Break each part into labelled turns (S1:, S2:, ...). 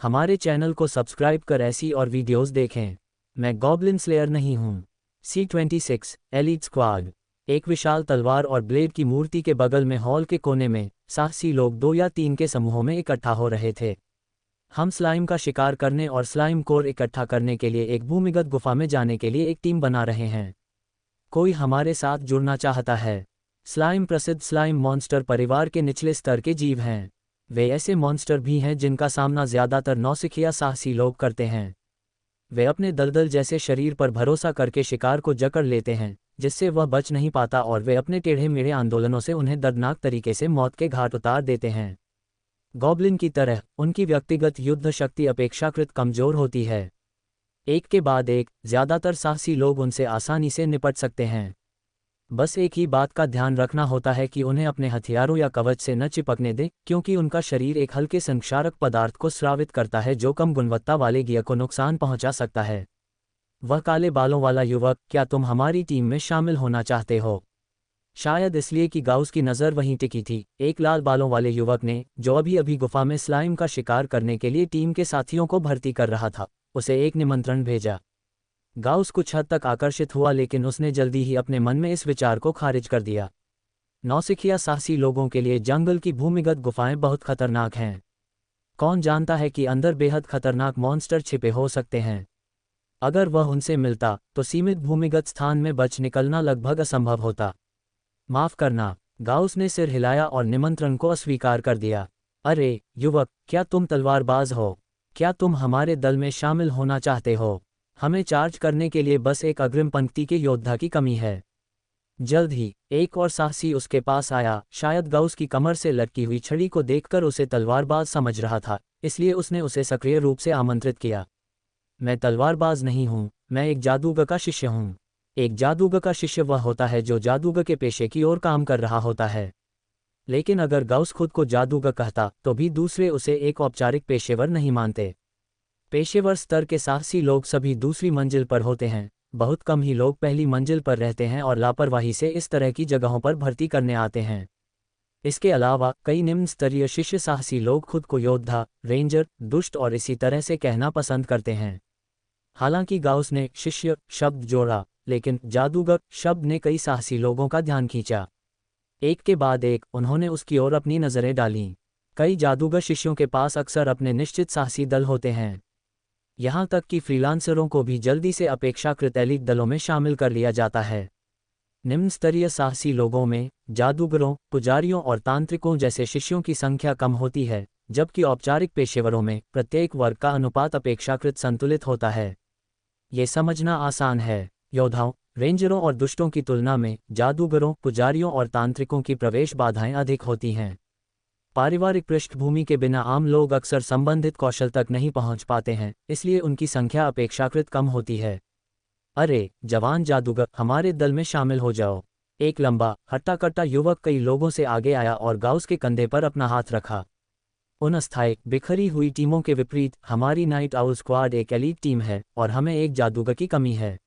S1: हमारे चैनल को सब्सक्राइब कर ऐसी और वीडियोस देखें। मैं गॉब्लिन स्लेयर नहीं हूँ। C26 elite squad. एक विशाल तलवार और ब्लेड की मूर्ति के बगल में हॉल के कोने में साहसी लोग 2 या 3 के समूहों में इकट्ठा हो रहे थे। हम स्लाइम का शिकार करने और स्लाइम कोर इकट्ठा करने के लिए एक भूमिगत गुफा में जाने के लिए एक टीम बना रहे हैं। कोई हमारे साथ जुड़ना चाहता है? स्लाइम प्रसिद्ध स्लाइम मॉन्स्टर परिवार के निचले स्तर के जीव हैं। वे ऐसे मॉन्स्टर भी हैं जिनका सामना ज़्यादातर नौसिखिया साहसी लोग करते हैं। वे अपने दलदल जैसे शरीर पर भरोसा करके शिकार को जकड़ लेते हैं, जिससे वह बच नहीं पाता, और वे अपने टेढ़े मेढ़े आंदोलनों से उन्हें दर्दनाक तरीके से मौत के घाट उतार देते हैं। गॉब्लिन की तरह उनकी व्यक्तिगत युद्ध शक्ति अपेक्षाकृत कमजोर होती है। एक के बाद एक ज़्यादातर साहसी लोग उनसे आसानी से निपट सकते हैं। बस एक ही बात का ध्यान रखना होता है कि उन्हें अपने हथियारों या कवच से न चिपकने दें, क्योंकि उनका शरीर एक हल्के संक्षारक पदार्थ को स्रावित करता है जो कम गुणवत्ता वाले गियर को नुकसान पहुंचा सकता है। वह काले बालों वाला युवक, क्या तुम हमारी टीम में शामिल होना चाहते हो? शायद इसलिए कि गाउस की नज़र वहीं टिकी थी, एक लाल बालों वाले युवक ने, जो अभी अभी गुफा में स्लाइम का शिकार करने के लिए टीम के साथियों को भर्ती कर रहा था, उसे एक निमंत्रण भेजा। गाउस कुछ हद तक आकर्षित हुआ, लेकिन उसने जल्दी ही अपने मन में इस विचार को खारिज कर दिया। नौसिखिया साहसी लोगों के लिए जंगल की भूमिगत गुफाएं बहुत खतरनाक हैं। कौन जानता है कि अंदर बेहद खतरनाक मॉन्स्टर छिपे हो सकते हैं। अगर वह उनसे मिलता तो सीमित भूमिगत स्थान में बच निकलना लगभग असंभव होता। माफ़ करना, गाउस ने सिर हिलाया और निमंत्रण को अस्वीकार कर दिया। अरे युवक, क्या तुम तलवारबाज हो? क्या तुम हमारे दल में शामिल होना चाहते हो? हमें चार्ज करने के लिए बस एक अग्रिम पंक्ति के योद्धा की कमी है। जल्द ही एक और साहसी उसके पास आया। शायद गाउस की कमर से लटकी हुई छड़ी को देखकर उसे तलवारबाज समझ रहा था, इसलिए उसने उसे सक्रिय रूप से आमंत्रित किया। मैं तलवारबाज नहीं हूँ, मैं एक जादूगर का शिष्य हूँ। एक जादूगर का शिष्य वह होता है जो जादूगर के पेशे की ओर काम कर रहा होता है। लेकिन अगर गाउस खुद को जादूगर कहता तो भी दूसरे उसे एक औपचारिक पेशेवर नहीं मानते। पेशेवर स्तर के साहसी लोग सभी दूसरी मंजिल पर होते हैं। बहुत कम ही लोग पहली मंजिल पर रहते हैं और लापरवाही से इस तरह की जगहों पर भर्ती करने आते हैं। इसके अलावा कई निम्न स्तरीय शिष्य साहसी लोग खुद को योद्धा, रेंजर, दुष्ट और इसी तरह से कहना पसंद करते हैं। हालांकि गाउस ने शिष्य शब्द जोड़ा, लेकिन जादूगर शब्द ने कई साहसी लोगों का ध्यान खींचा। एक के बाद एक उन्होंने उसकी ओर अपनी नज़रें डालीं। कई जादूगर शिष्यों के पास अक्सर अपने निश्चित साहसी दल होते हैं। यहाँ तक कि फ्रीलांसरों को भी जल्दी से अपेक्षाकृत एलीट दलों में शामिल कर लिया जाता है। निम्न स्तरीय साहसी लोगों में जादूगरों, पुजारियों और तांत्रिकों जैसे शिष्यों की संख्या कम होती है, जबकि औपचारिक पेशेवरों में प्रत्येक वर्ग का अनुपात अपेक्षाकृत संतुलित होता है। ये समझना आसान है। योद्धाओं, रेंजरों और दुष्टों की तुलना में जादूगरों, पुजारियों और तांत्रिकों की प्रवेश बाधाएं अधिक होती हैं। पारिवारिक पृष्ठभूमि के बिना आम लोग अक्सर संबंधित कौशल तक नहीं पहुंच पाते हैं, इसलिए उनकी संख्या अपेक्षाकृत कम होती है। अरे जवान जादूगर, हमारे दल में शामिल हो जाओ। एक लंबा हट्टा कट्टा युवक कई लोगों से आगे आया और गाउस के कंधे पर अपना हाथ रखा। उन अस्थायी बिखरी हुई टीमों के विपरीत हमारी नाइट आउल स्क्वाड एक एलीट टीम है और हमें एक जादूगर की कमी है।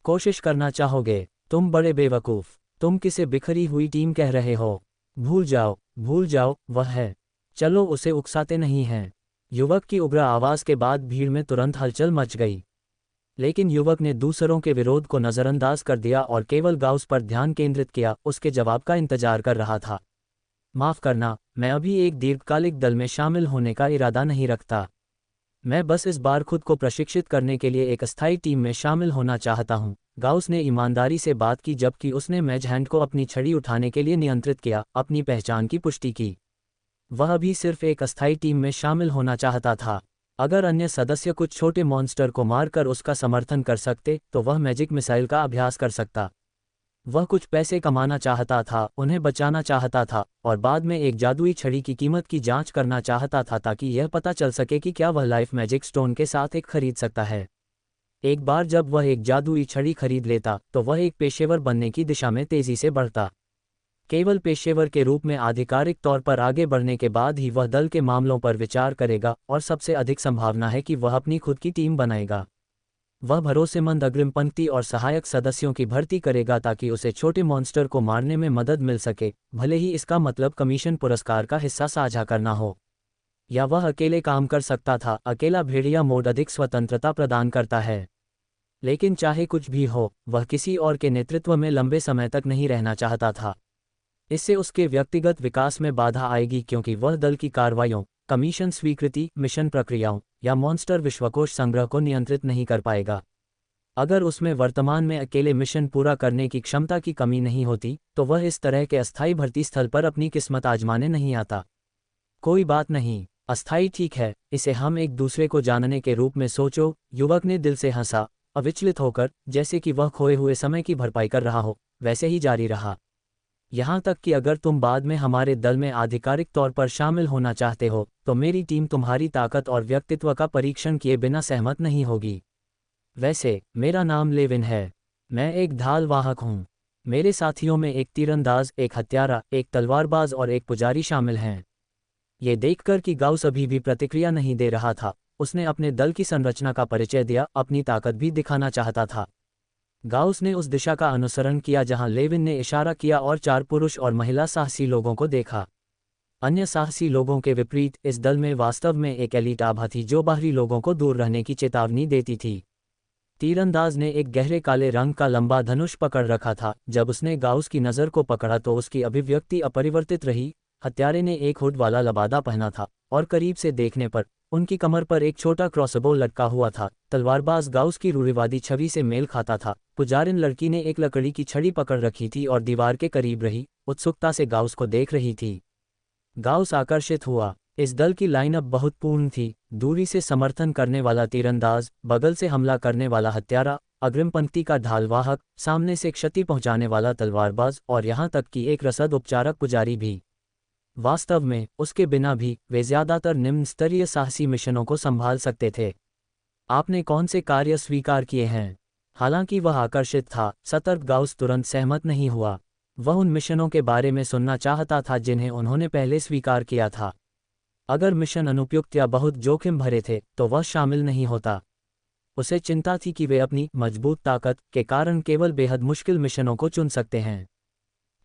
S1: कोशिश करना चाहोगे? तुम बड़े बेवकूफ़, तुम किसे बिखरी हुई टीम कह रहे हो? भूल जाओ, वह है। चलो उसे उकसाते नहीं हैं। युवक की उग्र आवाज़ के बाद भीड़ में तुरंत हलचल मच गई। लेकिन युवक ने दूसरों के विरोध को नज़रअंदाज कर दिया और केवल गाउस पर ध्यान केंद्रित किया, उसके जवाब का इंतजार कर रहा था। माफ़ करना, मैं अभी एक दीर्घकालिक दल में शामिल होने का इरादा नहीं रखता। मैं बस इस बार खुद को प्रशिक्षित करने के लिए एक अस्थायी टीम में शामिल होना चाहता हूँ। गाउस ने ईमानदारी से बात की, जबकि उसने मेज हैंड को अपनी छड़ी उठाने के लिए नियंत्रित किया, अपनी पहचान की पुष्टि की। वह अभी सिर्फ एक अस्थायी टीम में शामिल होना चाहता था। अगर अन्य सदस्य कुछ छोटे मॉन्स्टर को मारकर उसका समर्थन कर सकते तो वह मैजिक मिसाइल का अभ्यास कर सकता। वह कुछ पैसे कमाना चाहता था, उन्हें बचाना चाहता था और बाद में एक जादुई छड़ी की कीमत की जांच करना चाहता था ताकि यह पता चल सके कि क्या वह लाइफ मैजिक स्टोन के साथ एक खरीद सकता है। एक बार जब वह एक जादुई छड़ी खरीद लेता तो वह एक पेशेवर बनने की दिशा में तेजी से बढ़ता। केवल पेशेवर के रूप में आधिकारिक तौर पर आगे बढ़ने के बाद ही वह दल के मामलों पर विचार करेगा और सबसे अधिक संभावना है कि वह अपनी खुद की टीम बनाएगा। वह भरोसेमंद अग्रिम पंक्ति और सहायक सदस्यों की भर्ती करेगा ताकि उसे छोटे मॉन्स्टर को मारने में मदद मिल सके, भले ही इसका मतलब कमीशन पुरस्कार का हिस्सा साझा करना हो। या वह अकेले काम कर सकता था। अकेला भेड़िया मोड अधिक स्वतंत्रता प्रदान करता है, लेकिन चाहे कुछ भी हो, वह किसी और के नेतृत्व में लंबे समय तक नहीं रहना चाहता था। इससे उसके व्यक्तिगत विकास में बाधा आएगी, क्योंकि वह दल की कार्रवाइयों, कमीशन स्वीकृति, मिशन प्रक्रियाओं या मॉन्स्टर विश्वकोश संग्रह को नियंत्रित नहीं कर पाएगा। अगर उसमें वर्तमान में अकेले मिशन पूरा करने की क्षमता की कमी नहीं होती, तो वह इस तरह के अस्थायी भर्ती स्थल पर अपनी किस्मत आजमाने नहीं आता। कोई बात नहीं, अस्थायी ठीक है, इसे हम एक दूसरे को जानने के रूप में सोचो। युवक ने दिल से हंसा, अविचलित होकर, जैसे कि वह खोए हुए समय की भरपाई कर रहा हो। वैसे ही जारी रहा, यहाँ तक कि अगर तुम बाद में हमारे दल में आधिकारिक तौर पर शामिल होना चाहते हो, तो मेरी टीम तुम्हारी ताकत और व्यक्तित्व का परीक्षण किए बिना सहमत नहीं होगी। वैसे मेरा नाम लेविन है। मैं एक ढाल वाहक हूँ। मेरे साथियों में एक तीरंदाज, एक हत्यारा, एक तलवारबाज और एक पुजारी शामिल हैं। ये देखकर कि गाउस अभी भी प्रतिक्रिया नहीं दे रहा था, उसने अपने दल की संरचना का परिचय दिया, अपनी ताकत भी दिखाना चाहता था। गाउस ने उस दिशा का अनुसरण किया जहां लेविन ने इशारा किया और 4 पुरुष और महिला साहसी लोगों को देखा। अन्य साहसी लोगों के विपरीत इस दल में वास्तव में एक एलीट आभा थी जो बाहरी लोगों को दूर रहने की चेतावनी देती थी। तीरंदाज ने एक गहरे काले रंग का लंबा धनुष पकड़ रखा था। जब उसने गाउस की नज़र को पकड़ा तो उसकी अभिव्यक्ति अपरिवर्तित रही। हत्यारे ने एक हुड वाला लबादा पहना था और करीब से देखने पर उनकी कमर पर एक छोटा क्रॉसबो लटका हुआ था। तलवारबाज गाउस की रूढ़िवादी छवि से मेल खाता था। पुजारिन लड़की ने एक लकड़ी की छड़ी पकड़ रखी थी और दीवार के करीब रही, उत्सुकता से गाउस को देख रही थी। गाउस आकर्षित हुआ। इस दल की लाइनअप बहुत पूर्ण थी। दूरी से समर्थन करने वाला तीरंदाज, बगल से हमला करने वाला हत्यारा, अग्रिम पंक्ति का ढालवाहक, सामने से क्षति पहुंचाने वाला तलवारबाज और यहां तक कि एक रसद उपचारक पुजारी भी। वास्तव में उसके बिना भी वे ज्यादातर निम्न स्तरीय साहसी मिशनों को संभाल सकते थे। आपने कौन से कार्य स्वीकार किए हैं? हालांकि वह आकर्षित था, सतर्क गाउस तुरंत सहमत नहीं हुआ। वह उन मिशनों के बारे में सुनना चाहता था जिन्हें उन्होंने पहले स्वीकार किया था। अगर मिशन अनुपयुक्त या बहुत जोखिम भरे थे तो वह शामिल नहीं होता। उसे चिंता थी कि वे अपनी मजबूत ताकत के कारण केवल बेहद मुश्किल मिशनों को चुन सकते हैं।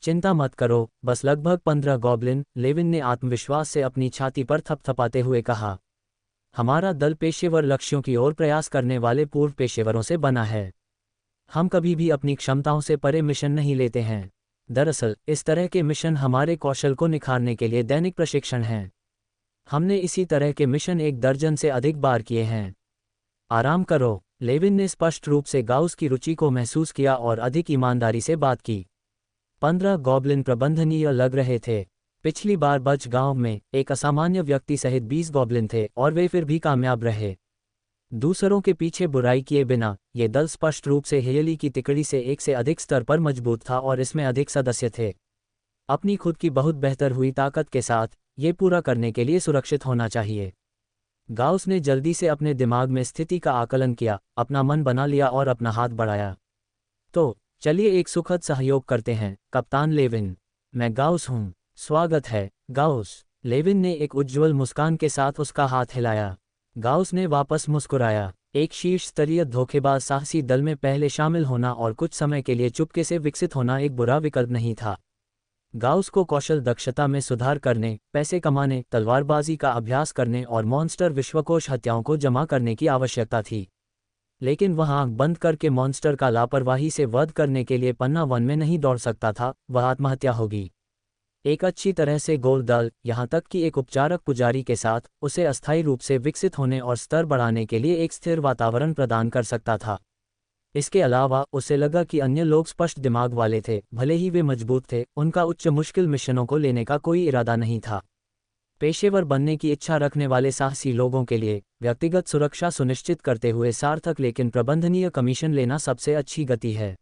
S1: चिंता मत करो, बस लगभग 15 गॉब्लिन, लेविन ने आत्मविश्वास से अपनी छाती पर थपथपाते हुए कहा। हमारा दल पेशेवर लक्ष्यों की ओर प्रयास करने वाले पूर्व पेशेवरों से बना है। हम कभी भी अपनी क्षमताओं से परे मिशन नहीं लेते हैं। दरअसल इस तरह के मिशन हमारे कौशल को निखारने के लिए दैनिक प्रशिक्षण हैं। हमने इसी तरह के मिशन 1 दर्जन से अधिक बार किए हैं। आराम करो। लेविन ने स्पष्ट रूप से गाउस की रुचि को महसूस किया और अधिक ईमानदारी से बात की। 15 गॉब्लिन प्रबंधनीय लग रहे थे। पिछली बार बच गांव में एक असामान्य व्यक्ति सहित 20 गॉब्लिन थे और वे फिर भी कामयाब रहे। दूसरों के पीछे बुराई किए बिना ये दल स्पष्ट रूप से हेयली की तिकड़ी से एक से अधिक स्तर पर मजबूत था और इसमें अधिक सदस्य थे। अपनी खुद की बहुत बेहतर हुई ताकत के साथ ये पूरा करने के लिए सुरक्षित होना चाहिए। गाउस ने जल्दी से अपने दिमाग में स्थिति का आकलन किया, अपना मन बना लिया और अपना हाथ बढ़ाया। तो चलिए एक सुखद सहयोग करते हैं, कप्तान लेविन। मैं गाउस हूँ। स्वागत है, गाउस। लेविन ने एक उज्ज्वल मुस्कान के साथ उसका हाथ हिलाया। गाउस ने वापस मुस्कुराया। एक शीर्ष स्तरीय धोखेबाज साहसी दल में पहले शामिल होना और कुछ समय के लिए चुपके से विकसित होना एक बुरा विकल्प नहीं था। गाउस को कौशल दक्षता में सुधार करने, पैसे कमाने, तलवारबाजी का अभ्यास करने और मॉन्स्टर विश्वकोश हत्याओं को जमा करने की आवश्यकता थी। लेकिन वह आंख बंद करके मॉन्स्टर का लापरवाही से वध करने के लिए पन्ना 1 में नहीं दौड़ सकता था, वह आत्महत्या होगी। एक अच्छी तरह से गोल दल, यहाँ तक कि एक उपचारक पुजारी के साथ, उसे अस्थायी रूप से विकसित होने और स्तर बढ़ाने के लिए एक स्थिर वातावरण प्रदान कर सकता था। इसके अलावा उसे लगा कि अन्य लोग स्पष्ट दिमाग वाले थे, भले ही वे मजबूत थे, उनका उच्च मुश्किल मिशनों को लेने का कोई इरादा नहीं था। पेशेवर बनने की इच्छा रखने वाले साहसी लोगों के लिए व्यक्तिगत सुरक्षा सुनिश्चित करते हुए सार्थक लेकिन प्रबंधनीय कमीशन लेना सबसे अच्छी गति है।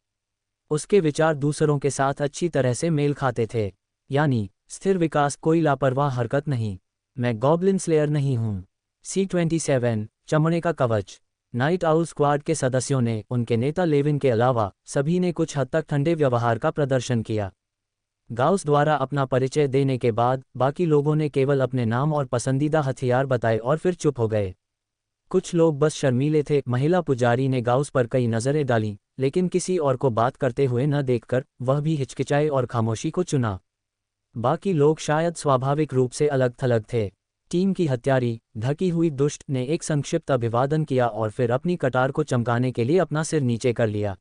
S1: उसके विचार दूसरों के साथ अच्छी तरह से मेल खाते थे, यानी स्थिर विकास, कोई लापरवाह हरकत नहीं। मैं गॉब्लिन स्लेयर नहीं हूँ। C-27 चमड़े का कवच। नाइट आउल स्क्वाड के सदस्यों ने, उनके नेता लेविन के अलावा, सभी ने कुछ हद तक ठंडे व्यवहार का प्रदर्शन किया। गाउस द्वारा अपना परिचय देने के बाद बाकी लोगों ने केवल अपने नाम और पसंदीदा हथियार बताए और फिर चुप हो गए। कुछ लोग बस शर्मीले थे। महिला पुजारी ने गाउस पर कई नज़रें डालीं, लेकिन किसी और को बात करते हुए न देखकर वह भी हिचकिचाए और खामोशी को चुना। बाकी लोग शायद स्वाभाविक रूप से अलग थलग थे। टीम की हत्यारी, ढकी हुई दुष्ट ने एक संक्षिप्त अभिवादन किया और फिर अपनी कटार को चमकाने के लिए अपना सिर नीचे कर लिया।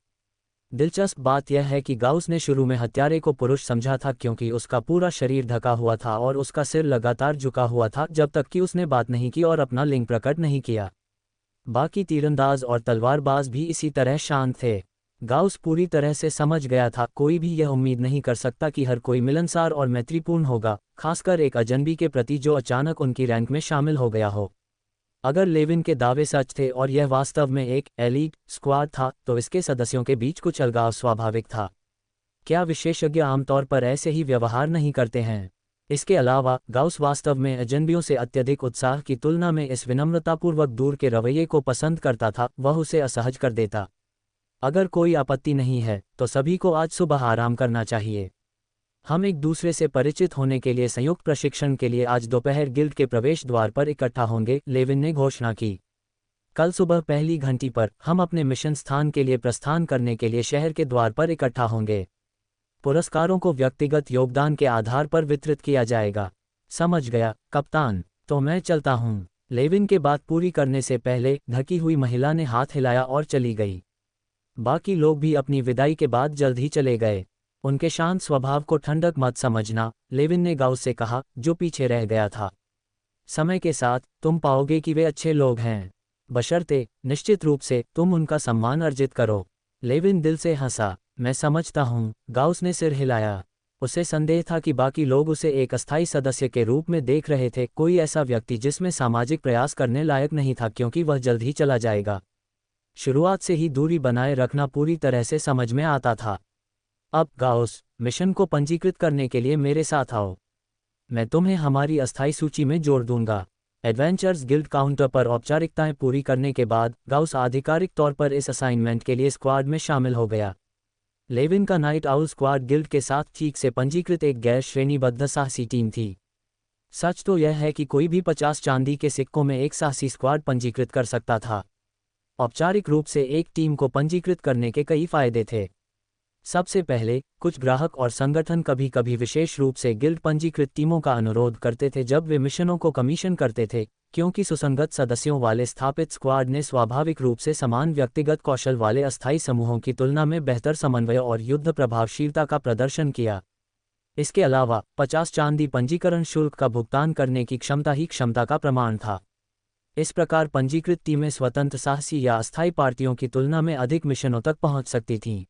S1: दिलचस्प बात यह है कि गाउस ने शुरू में हत्यारे को पुरुष समझा था क्योंकि उसका पूरा शरीर ढका हुआ था और उसका सिर लगातार झुका हुआ था जब तक कि उसने बात नहीं की और अपना लिंग प्रकट नहीं किया। बाकी तीरंदाज और तलवारबाज भी इसी तरह शांत थे। गाउस पूरी तरह से समझ गया था, कोई भी यह उम्मीद नहीं कर सकता कि हर कोई मिलनसार और मैत्रीपूर्ण होगा, खासकर एक अजनबी के प्रति जो अचानक उनकी रैंक में शामिल हो गया हो। अगर लेविन के दावे सच थे और यह वास्तव में एक एलीट स्क्वाड था तो इसके सदस्यों के बीच कुछ अलगाव स्वाभाविक था। क्या विशेषज्ञ आमतौर पर ऐसे ही व्यवहार नहीं करते हैं? इसके अलावा गाउस वास्तव में अजनबियों से अत्यधिक उत्साह की तुलना में इस विनम्रतापूर्वक दूर के रवैये को पसंद करता था, वह उसे असहज कर देता। अगर कोई आपत्ति नहीं है तो सभी को आज सुबह आराम करना चाहिए। हम एक दूसरे से परिचित होने के लिए संयुक्त प्रशिक्षण के लिए आज दोपहर गिल्ड के प्रवेश द्वार पर इकट्ठा होंगे, लेविन ने घोषणा की। कल सुबह पहली घंटी पर हम अपने मिशन स्थान के लिए प्रस्थान करने के लिए शहर के द्वार पर इकट्ठा होंगे। पुरस्कारों को व्यक्तिगत योगदान के आधार पर वितरित किया जाएगा। समझ गया कप्तान, तो मैं चलता हूँ। लेविन के बात पूरी करने से पहले ढकी हुई महिला ने हाथ हिलाया और चली गई। बाकी लोग भी अपनी विदाई के बाद जल्द ही चले गए। उनके शांत स्वभाव को ठंडक मत समझना, लेविन ने गाउस से कहा, जो पीछे रह गया था। समय के साथ तुम पाओगे कि वे अच्छे लोग हैं, बशर्ते निश्चित रूप से तुम उनका सम्मान अर्जित करो। लेविन दिल से हंसा। मैं समझता हूँ, गाउस ने सिर हिलाया। उसे संदेह था कि बाकी लोग उसे एक अस्थायी सदस्य के रूप में देख रहे थे, कोई ऐसा व्यक्ति जिसमें सामाजिक प्रयास करने लायक नहीं था क्योंकि वह जल्द ही चला जाएगा। शुरुआत से ही दूरी बनाए रखना पूरी तरह से समझ में आता था। अब गाउस, मिशन को पंजीकृत करने के लिए मेरे साथ आओ। मैं तुम्हें हमारी अस्थायी सूची में जोड़ दूंगा। एडवेंचर्स गिल्ड काउंटर पर औपचारिकताएं पूरी करने के बाद गाउस आधिकारिक तौर पर इस असाइनमेंट के लिए स्क्वाड में शामिल हो गया। लेविन का नाइट आउल स्क्वाड गिल्ड के साथ ठीक से पंजीकृत एक गैर श्रेणीबद्ध साहसी टीम थी। सच तो यह है कि कोई भी 50 चांदी के सिक्कों में एक साहसी स्क्वाड पंजीकृत कर सकता था। औपचारिक रूप से एक टीम को पंजीकृत करने के कई फायदे थे। सबसे पहले, कुछ ग्राहक और संगठन कभी कभी विशेष रूप से गिल्ड पंजीकृत टीमों का अनुरोध करते थे जब वे मिशनों को कमीशन करते थे, क्योंकि सुसंगत सदस्यों वाले स्थापित स्क्वाड ने स्वाभाविक रूप से समान व्यक्तिगत कौशल वाले अस्थायी समूहों की तुलना में बेहतर समन्वय और युद्ध प्रभावशीलता का प्रदर्शन किया। इसके अलावा 50 चांदी पंजीकरण शुल्क का भुगतान करने की क्षमता ही क्षमता का प्रमाण था। इस प्रकार पंजीकृत टीमें स्वतंत्र साहसी या अस्थायी पार्टियों की तुलना में अधिक मिशनों तक पहुंच सकती थीं।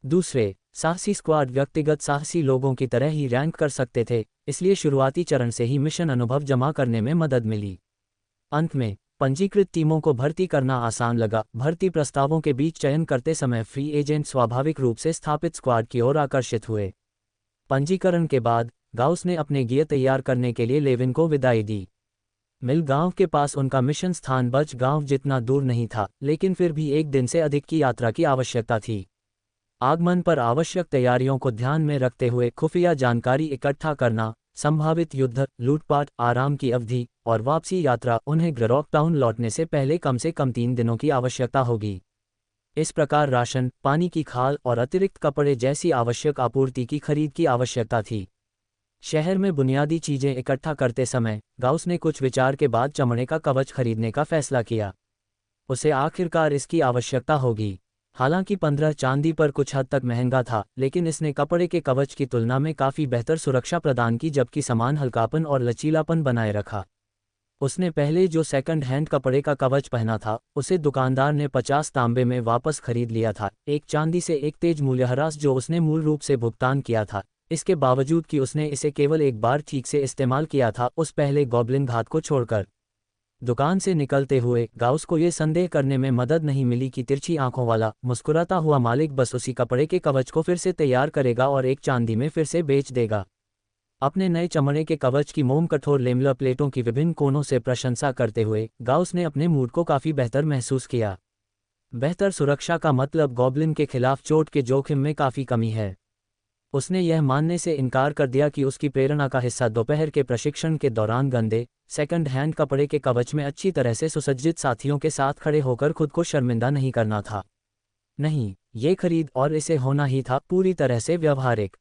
S1: दूसरे, साहसी स्क्वाड व्यक्तिगत साहसी लोगों की तरह ही रैंक कर सकते थे, इसलिए शुरुआती चरण से ही मिशन अनुभव जमा करने में मदद मिली। अंत में, पंजीकृत टीमों को भर्ती करना आसान लगा। भर्ती प्रस्तावों के बीच चयन करते समय फ्री एजेंट स्वाभाविक रूप से स्थापित स्क्वाड की ओर आकर्षित हुए। पंजीकरण के बाद गाउस ने अपने गियर तैयार करने के लिए लेविन को विदाई दी। मिल गांव के पास उनका मिशन स्थान बच गांव जितना दूर नहीं था, लेकिन फिर भी एक दिन से अधिक की यात्रा की आवश्यकता थी। आगमन पर आवश्यक तैयारियों को ध्यान में रखते हुए खुफिया जानकारी इकट्ठा करना, संभावित युद्ध, लूटपाट, आराम की अवधि और वापसी यात्रा, उन्हें ग्रॉक टाउन लौटने से पहले कम 3 दिनों की आवश्यकता होगी। इस प्रकार राशन, पानी की खाल और अतिरिक्त कपड़े जैसी आवश्यक आपूर्ति की खरीद की आवश्यकता थी। शहर में बुनियादी चीजें इकट्ठा करते समय गाउस ने कुछ विचार के बाद चमड़े का कवच खरीदने का फैसला किया। उसे आखिरकार इसकी आवश्यकता होगी। हालांकि 15 चांदी पर कुछ हद तक महंगा था, लेकिन इसने कपड़े के कवच की तुलना में काफ़ी बेहतर सुरक्षा प्रदान की जबकि समान हल्कापन और लचीलापन बनाए रखा। उसने पहले जो सेकंड हैंड कपड़े का कवच पहना था उसे दुकानदार ने 50 तांबे में वापस खरीद लिया था, एक चांदी से एक तेज मूल्यह्रास जो उसने मूल रूप से भुगतान किया था। इसके बावजूद कि उसने इसे केवल एक बार ठीक से इस्तेमाल किया था, उस पहले गॉब्लिन घात को छोड़कर। दुकान से निकलते हुए गाउस को यह संदेह करने में मदद नहीं मिली कि तिरछी आंखों वाला मुस्कुराता हुआ मालिक बस उसी कपड़े के कवच को फिर से तैयार करेगा और एक चांदी में फिर से बेच देगा। अपने नए चमड़े के कवच की मोम कठोर लेमलर प्लेटों की विभिन्न कोनों से प्रशंसा करते हुए गाउस ने अपने मूड को काफ़ी बेहतर महसूस किया। बेहतर सुरक्षा का मतलब गॉब्लिन के खिलाफ चोट के जोखिम में काफ़ी कमी है। उसने यह मानने से इनकार कर दिया कि उसकी प्रेरणा का हिस्सा दोपहर के प्रशिक्षण के दौरान गंदे, सेकंड हैंड कपड़े के कवच में अच्छी तरह से सुसज्जित साथियों के साथ खड़े होकर खुद को शर्मिंदा नहीं करना था। नहीं, ये खरीद और इसे होना ही था पूरी तरह से व्यवहारिक।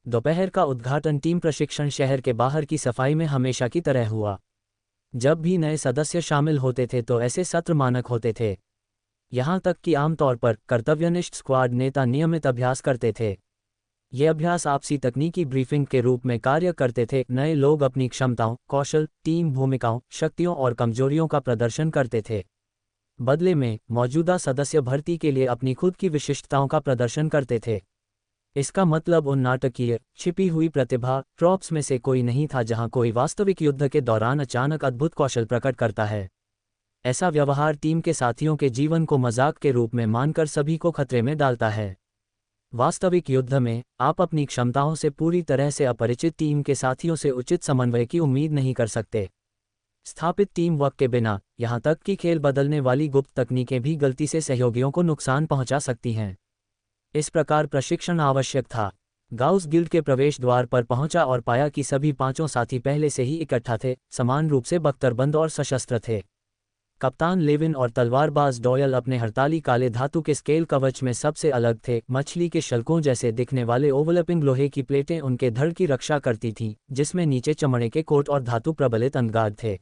S1: दोपहर का उद्घाटन टीम प्रशिक्षण शहर के बाहर की सफाई में हमेशा की तरह हुआ। जब भी नए सदस्य शामिल होते थे तो ऐसे सत्र मानक होते थे। यहाँ तक कि आमतौर पर कर्तव्यनिष्ठ स्क्वाड नेता नियमित अभ्यास करते थे। ये अभ्यास आपसी तकनीकी ब्रीफिंग के रूप में कार्य करते थे। नए लोग अपनी क्षमताओं, कौशल, टीम भूमिकाओं, शक्तियों और कमजोरियों का प्रदर्शन करते थे। बदले में मौजूदा सदस्य भर्ती के लिए अपनी खुद की विशिष्टताओं का प्रदर्शन करते थे। इसका मतलब उन नाटकीय, छिपी हुई प्रतिभा ट्रॉप्स में से कोई नहीं था जहां कोई वास्तविक युद्ध के दौरान अचानक अद्भुत कौशल प्रकट करता है। ऐसा व्यवहार टीम के साथियों के जीवन को मजाक के रूप में मानकर सभी को खतरे में डालता है। वास्तविक युद्ध में आप अपनी क्षमताओं से पूरी तरह से अपरिचित टीम के साथियों से उचित समन्वय की उम्मीद नहीं कर सकते। स्थापित टीम वर्क के बिना, यहां तक कि खेल बदलने वाली गुप्त तकनीकें भी गलती से सहयोगियों को नुकसान पहुंचा सकती हैं। इस प्रकार प्रशिक्षण आवश्यक था। गाउस गिल्ड के प्रवेश द्वार पर पहुंचा और पाया कि सभी पांचों साथी पहले से ही इकट्ठा थे, समान रूप से बख्तरबंद और सशस्त्र थे। कप्तान लेविन और तलवारबाज डॉयल अपने हड़ताली काले धातु के स्केल कवच में सबसे अलग थे। मछली के शल्कों जैसे दिखने वाले ओवरलैपिंग लोहे की प्लेटें उनके धड़ की रक्षा करती थीं, जिसमें नीचे चमड़े के कोट और धातु प्रबलित अंगगार्ड थे।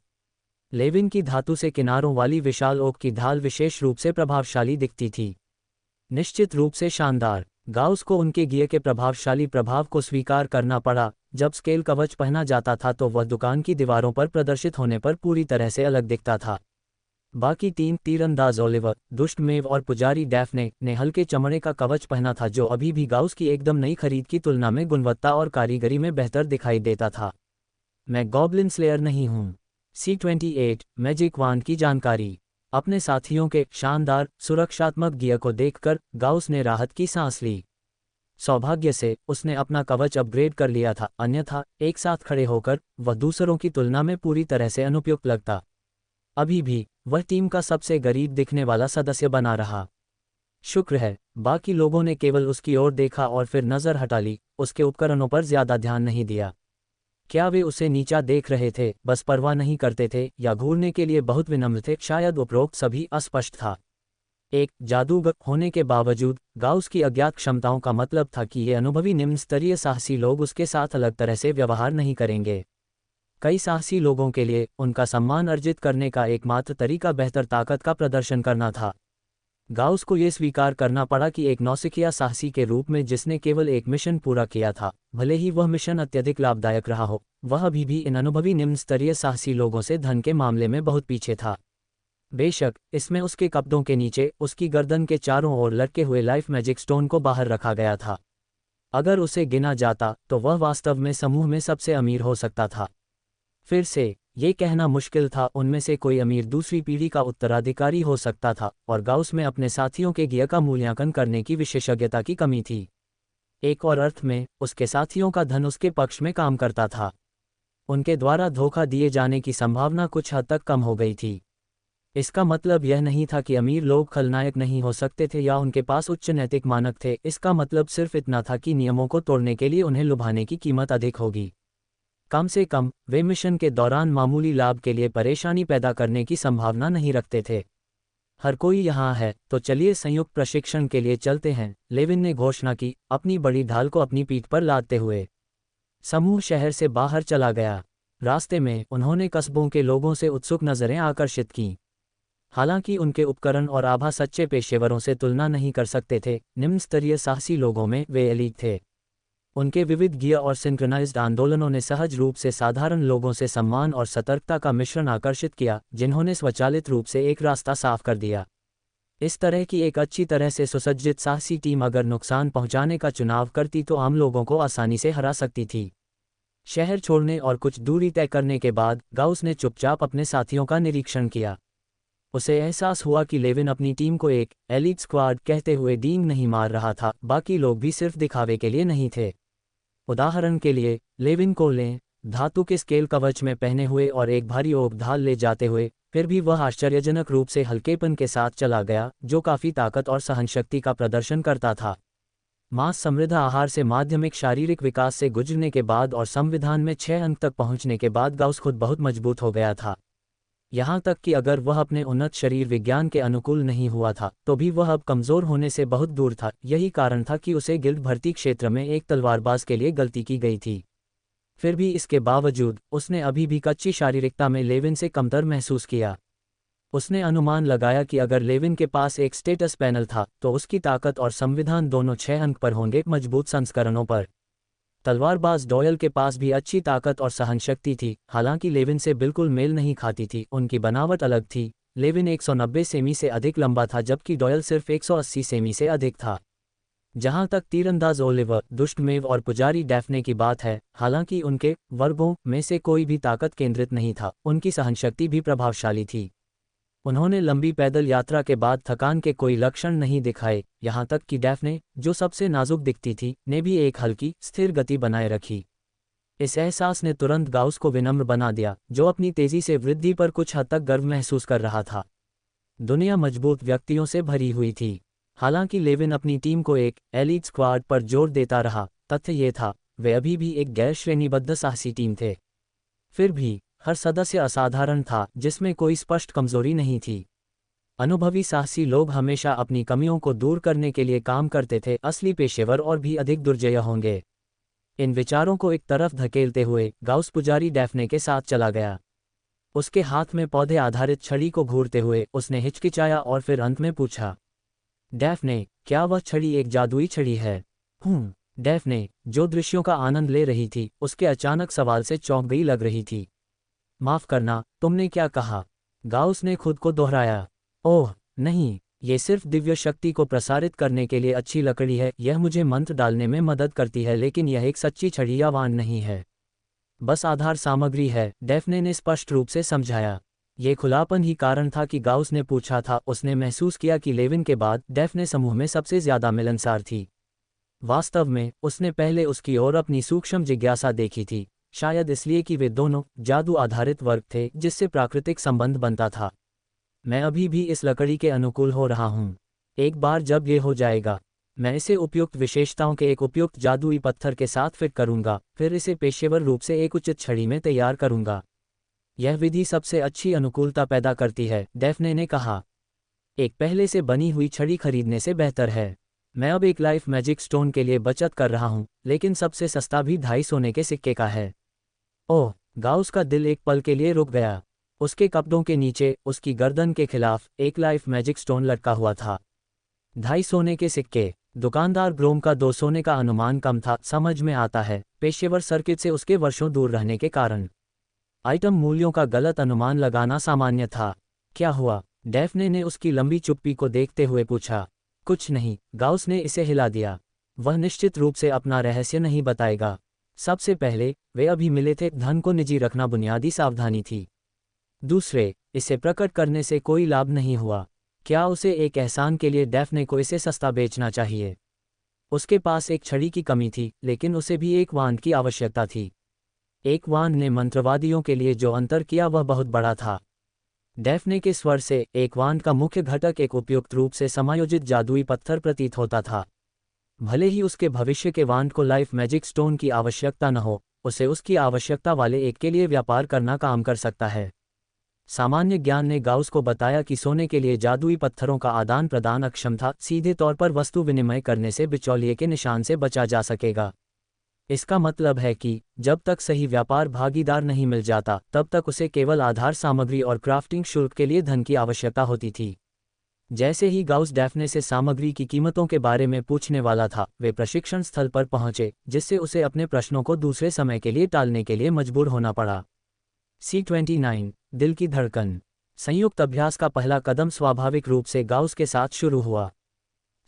S1: लेविन की धातु से किनारों वाली विशाल ओक की ढाल विशेष रूप से प्रभावशाली दिखती थी। निश्चित रूप से शानदार। गाउस को उनके गियर के प्रभावशाली प्रभाव को स्वीकार करना पड़ा। जब स्केल कवच पहना जाता था तो वह दुकान की दीवारों पर प्रदर्शित होने पर पूरी तरह से अलग दिखता था। बाकी तीन तीरंदाज ओलिवर, दुष्ट मेव और पुजारी डैफ्ने ने हल्के चमड़े का कवच पहना था जो अभी भी गाउस की एकदम नई खरीद की तुलना में गुणवत्ता और कारीगरी में बेहतर दिखाई देता था। मैं गॉब्लिन स्लेयर नहीं हूँ। C28 मैजिक वांड की जानकारी। अपने साथियों के शानदार सुरक्षात्मक गियर को देखकर गाउस ने राहत की सांस ली। सौभाग्य से उसने अपना कवच अपग्रेड कर लिया था, अन्यथा एक साथ खड़े होकर वह दूसरों की तुलना में पूरी तरह से अनुपयुक्त लगता। अभी भी वह टीम का सबसे गरीब दिखने वाला सदस्य बना रहा। शुक्र है, बाकी लोगों ने केवल उसकी ओर देखा और फिर नज़र हटा ली, उसके उपकरणों पर ज्यादा ध्यान नहीं दिया। क्या वे उसे नीचा देख रहे थे, बस परवाह नहीं करते थे, या घूरने के लिए बहुत विनम्र थे? शायद उपरोक्त सभी अस्पष्ट था। एक जादूगर होने के बावजूद गाउस की अज्ञात क्षमताओं का मतलब था कि ये अनुभवी निम्न स्तरीय साहसी लोग उसके साथ अलग तरह से व्यवहार नहीं करेंगे। कई साहसी लोगों के लिए उनका सम्मान अर्जित करने का एकमात्र तरीका बेहतर ताकत का प्रदर्शन करना था। गाउस को यह स्वीकार करना पड़ा कि एक नौसिखिया साहसी के रूप में जिसने केवल एक मिशन पूरा किया था, भले ही वह मिशन अत्यधिक लाभदायक रहा हो, वह अभी भी इन अनुभवी निम्न स्तरीय साहसी लोगों से धन के मामले में बहुत पीछे था। बेशक इसमें उसके कपड़ों के नीचे उसकी गर्दन के चारों ओर लटके हुए लाइफ मैजिक स्टोन को बाहर रखा गया था। अगर उसे गिना जाता तो वह वास्तव में समूह में सबसे अमीर हो सकता था। फिर से ये कहना मुश्किल था, उनमें से कोई अमीर दूसरी पीढ़ी का उत्तराधिकारी हो सकता था, और गाउस में अपने साथियों के गियर का मूल्यांकन करने की विशेषज्ञता की कमी थी। एक और अर्थ में उसके साथियों का धन उसके पक्ष में काम करता था। उनके द्वारा धोखा दिए जाने की संभावना कुछ हद तक कम हो गई थी। इसका मतलब यह नहीं था कि अमीर लोग खलनायक नहीं हो सकते थे या उनके पास उच्च नैतिक मानक थे। इसका मतलब सिर्फ इतना था कि नियमों को तोड़ने के लिए उन्हें लुभाने की कीमत अधिक होगी। कम से कम वे मिशन के दौरान मामूली लाभ के लिए परेशानी पैदा करने की संभावना नहीं रखते थे। हर कोई यहाँ है, तो चलिए संयुक्त प्रशिक्षण के लिए चलते हैं, लेविन ने घोषणा की, अपनी बड़ी ढाल को अपनी पीठ पर लादते हुए। समूह शहर से बाहर चला गया। रास्ते में उन्होंने कस्बों के लोगों से उत्सुक नजरें आकर्षित कीं। हालांकि उनके उपकरण और आभा सच्चे पेशेवरों से तुलना नहीं कर सकते थे, निम्न स्तरीय साहसी लोगों में वे एलीट थे। उनके विविध गियर और सिंक्रोनाइज्ड आंदोलनों ने सहज रूप से साधारण लोगों से सम्मान और सतर्कता का मिश्रण आकर्षित किया, जिन्होंने स्वचालित रूप से एक रास्ता साफ कर दिया। इस तरह की एक अच्छी तरह से सुसज्जित साहसी टीम अगर नुकसान पहुंचाने का चुनाव करती तो आम लोगों को आसानी से हरा सकती थी। शहर छोड़ने और कुछ दूरी तय करने के बाद गाउस ने चुपचाप अपने साथियों का निरीक्षण किया। उसे एहसास हुआ कि लेविन अपनी टीम को एक एलीट स्क्वाड कहते हुए डींग नहीं मार रहा था। बाकी लोग भी सिर्फ दिखावे के लिए नहीं थे। उदाहरण के लिए लेविन को लें, धातु के स्केल कवच में पहने हुए और एक भारी ओक ढाल ले जाते हुए, फिर भी वह आश्चर्यजनक रूप से हल्केपन के साथ चला गया, जो काफी ताकत और सहनशक्ति का प्रदर्शन करता था। मांस समृद्ध आहार से माध्यमिक शारीरिक विकास से गुजरने के बाद और संविधान में 6 अंक तक पहुंचने के बाद गाउस खुद बहुत मजबूत हो गया था। यहाँ तक कि अगर वह अपने उन्नत शरीर विज्ञान के अनुकूल नहीं हुआ था तो भी वह अब कमज़ोर होने से बहुत दूर था। यही कारण था कि उसे गिल्ड भर्ती क्षेत्र में एक तलवारबाज के लिए गलती की गई थी। फिर भी इसके बावजूद उसने अभी भी कच्ची शारीरिकता में लेविन से कमतर महसूस किया। उसने अनुमान लगाया कि अगर लेविन के पास एक स्टेटस पैनल था तो उसकी ताकत और संविधान दोनों 6 अंक पर होंगे, मजबूत संस्करणों पर। तलवारबाज डॉयल के पास भी अच्छी ताकत और सहनशक्ति थी, हालांकि लेविन से बिल्कुल मेल नहीं खाती थी। उनकी बनावट अलग थी। लेविन 190 सेमी से अधिक लंबा था जबकि डॉयल सिर्फ 180 सेमी से अधिक था। जहां तक तीरंदाज ओलिवर, दुष्टमेव और पुजारी डैफ्ने की बात है, हालांकि उनके वर्गों में से कोई भी ताकत केंद्रित नहीं था, उनकी सहनशक्ति भी प्रभावशाली थी। उन्होंने लंबी पैदल यात्रा के बाद थकान के कोई लक्षण नहीं दिखाए, यहाँ तक कि डैफ्ने, जो सबसे नाजुक दिखती थी, ने भी एक हल्की, स्थिर गति बनाए रखी। इस एहसास ने तुरंत गाउस को विनम्र बना दिया, जो अपनी तेजी से वृद्धि पर कुछ हद तक गर्व महसूस कर रहा था। दुनिया मजबूत व्यक्तियों से भरी हुई थी। हालांकि लेविन अपनी टीम को एक एलीट स्क्वाड पर जोर देता रहा, तथ्य ये था, वे अभी भी एक गैर श्रेणीबद्ध साहसी टीम थे। फिर भी हर सदस्य असाधारण था, जिसमें कोई स्पष्ट कमजोरी नहीं थी। अनुभवी साहसी लोग हमेशा अपनी कमियों को दूर करने के लिए काम करते थे, असली पेशेवर और भी अधिक दुर्जय होंगे। इन विचारों को एक तरफ धकेलते हुए गाउस पुजारी डैफ्ने के साथ चला गया। उसके हाथ में पौधे आधारित छड़ी को घूरते हुए उसने हिचकिचाया और फिर अंत में पूछा, डैफ्ने, क्या वह छड़ी एक जादुई छड़ी है? डैफ्ने, जो दृश्यों का आनंद ले रही थी, उसके अचानक सवाल से चौंक गई लग रही थी। माफ करना, तुमने क्या कहा? गाउस ने खुद को दोहराया। ओह नहीं, ये सिर्फ दिव्य शक्ति को प्रसारित करने के लिए अच्छी लकड़ी है। यह मुझे मंत्र डालने में मदद करती है, लेकिन यह एक सच्ची छड़ी या वाण नहीं है। बस आधार सामग्री है, डैफ्ने ने स्पष्ट रूप से समझाया। ये खुलापन ही कारण था कि गाउस ने पूछा था। उसने महसूस किया कि लेविन के बाद डैफ्ने समूह में सबसे ज्यादा मिलनसार थी। वास्तव में उसने पहले उसकी ओर अपनी सूक्ष्म जिज्ञासा देखी थी, शायद इसलिए कि वे दोनों जादू आधारित वर्ग थे जिससे प्राकृतिक संबंध बनता था। मैं अभी भी इस लकड़ी के अनुकूल हो रहा हूँ। एक बार जब ये हो जाएगा, मैं इसे उपयुक्त विशेषताओं के एक उपयुक्त जादुई पत्थर के साथ फिट करूंगा, फिर इसे पेशेवर रूप से एक उचित छड़ी में तैयार करूंगा। यह विधि सबसे अच्छी अनुकूलता पैदा करती है, डैफ्ने ने कहा। एक पहले से बनी हुई छड़ी खरीदने से बेहतर है। मैं अब एक लाइफ मैजिक स्टोन के लिए बचत कर रहा हूँ, लेकिन सबसे सस्ता भी 2.5 सोने के सिक्के का है। ओह, गाउस का दिल एक पल के लिए रुक गया। उसके कपड़ों के नीचे उसकी गर्दन के खिलाफ एक लाइफ मैजिक स्टोन लटका हुआ था। 2.5 सोने के सिक्के। दुकानदार ग्रोम का 2 सोने का अनुमान कम था, समझ में आता है, पेशेवर सर्किट से उसके वर्षों दूर रहने के कारण। आइटम मूल्यों का गलत अनुमान लगाना सामान्य था। क्या हुआ? डैफ्ने ने उसकी लंबी चुप्पी को देखते हुए पूछा। कुछ नहीं, गाउस ने इसे हिला दिया। वह निश्चित रूप से अपना रहस्य नहीं बताएगा। सबसे पहले, वे अभी मिले थे, धन को निजी रखना बुनियादी सावधानी थी। दूसरे, इसे प्रकट करने से कोई लाभ नहीं हुआ। क्या उसे एक एहसान के लिए डैफ्ने को इसे सस्ता बेचना चाहिए? उसके पास एक छड़ी की कमी थी, लेकिन उसे भी एक वाण की आवश्यकता थी। एक वाण ने मंत्रवादियों के लिए जो अंतर किया वह बहुत बड़ा था। डैफ्ने के स्वर से एक वाण का मुख्य घटक एक उपयुक्त रूप से समायोजित जादुई पत्थर प्रतीत होता था। भले ही उसके भविष्य के वाण को लाइफ मैजिक स्टोन की आवश्यकता न हो, उसे उसकी आवश्यकता वाले एक के लिए व्यापार करना काम कर सकता है। सामान्य ज्ञान ने गाउस को बताया कि सोने के लिए जादुई पत्थरों का आदान प्रदान अक्षम था। सीधे तौर पर वस्तु विनिमय करने से बिचौलिए के निशान से बचा जा सकेगा। इसका मतलब है कि जब तक सही व्यापार भागीदार नहीं मिल जाता, तब तक उसे केवल आधार सामग्री और क्राफ्टिंग शुल्क के लिए धन की आवश्यकता होती थी। जैसे ही गाउस डैफ्ने से सामग्री की कीमतों के बारे में पूछने वाला था, वे प्रशिक्षण स्थल पर पहुंचे, जिससे उसे अपने प्रश्नों को दूसरे समय के लिए टालने के लिए मजबूर होना पड़ा। C29 दिल की धड़कन। संयुक्त अभ्यास का पहला कदम स्वाभाविक रूप से गाउस के साथ शुरू हुआ।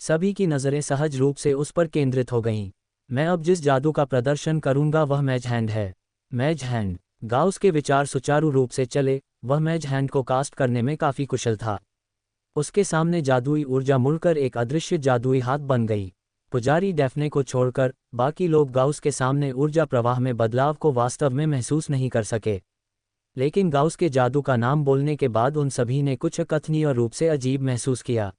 S1: सभी की नज़रें सहज रूप से उस पर केंद्रित हो गईं। मैं अब जिस जादू का प्रदर्शन करूंगा वह मैज हैंड है। मैज हैंड। गाउस के विचार सुचारू रूप से चले। वह मैज हैंड को कास्ट करने में काफ़ी कुशल था। उसके सामने जादुई ऊर्जा मुड़कर एक अदृश्य जादुई हाथ बन गई। पुजारी डैफ्ने को छोड़कर बाकी लोग गाउस के सामने ऊर्जा प्रवाह में बदलाव को वास्तव में महसूस नहीं कर सके। लेकिन गाउस के जादू का नाम बोलने के बाद उन सभी ने कुछ अकथनीय रूप से अजीब महसूस किया।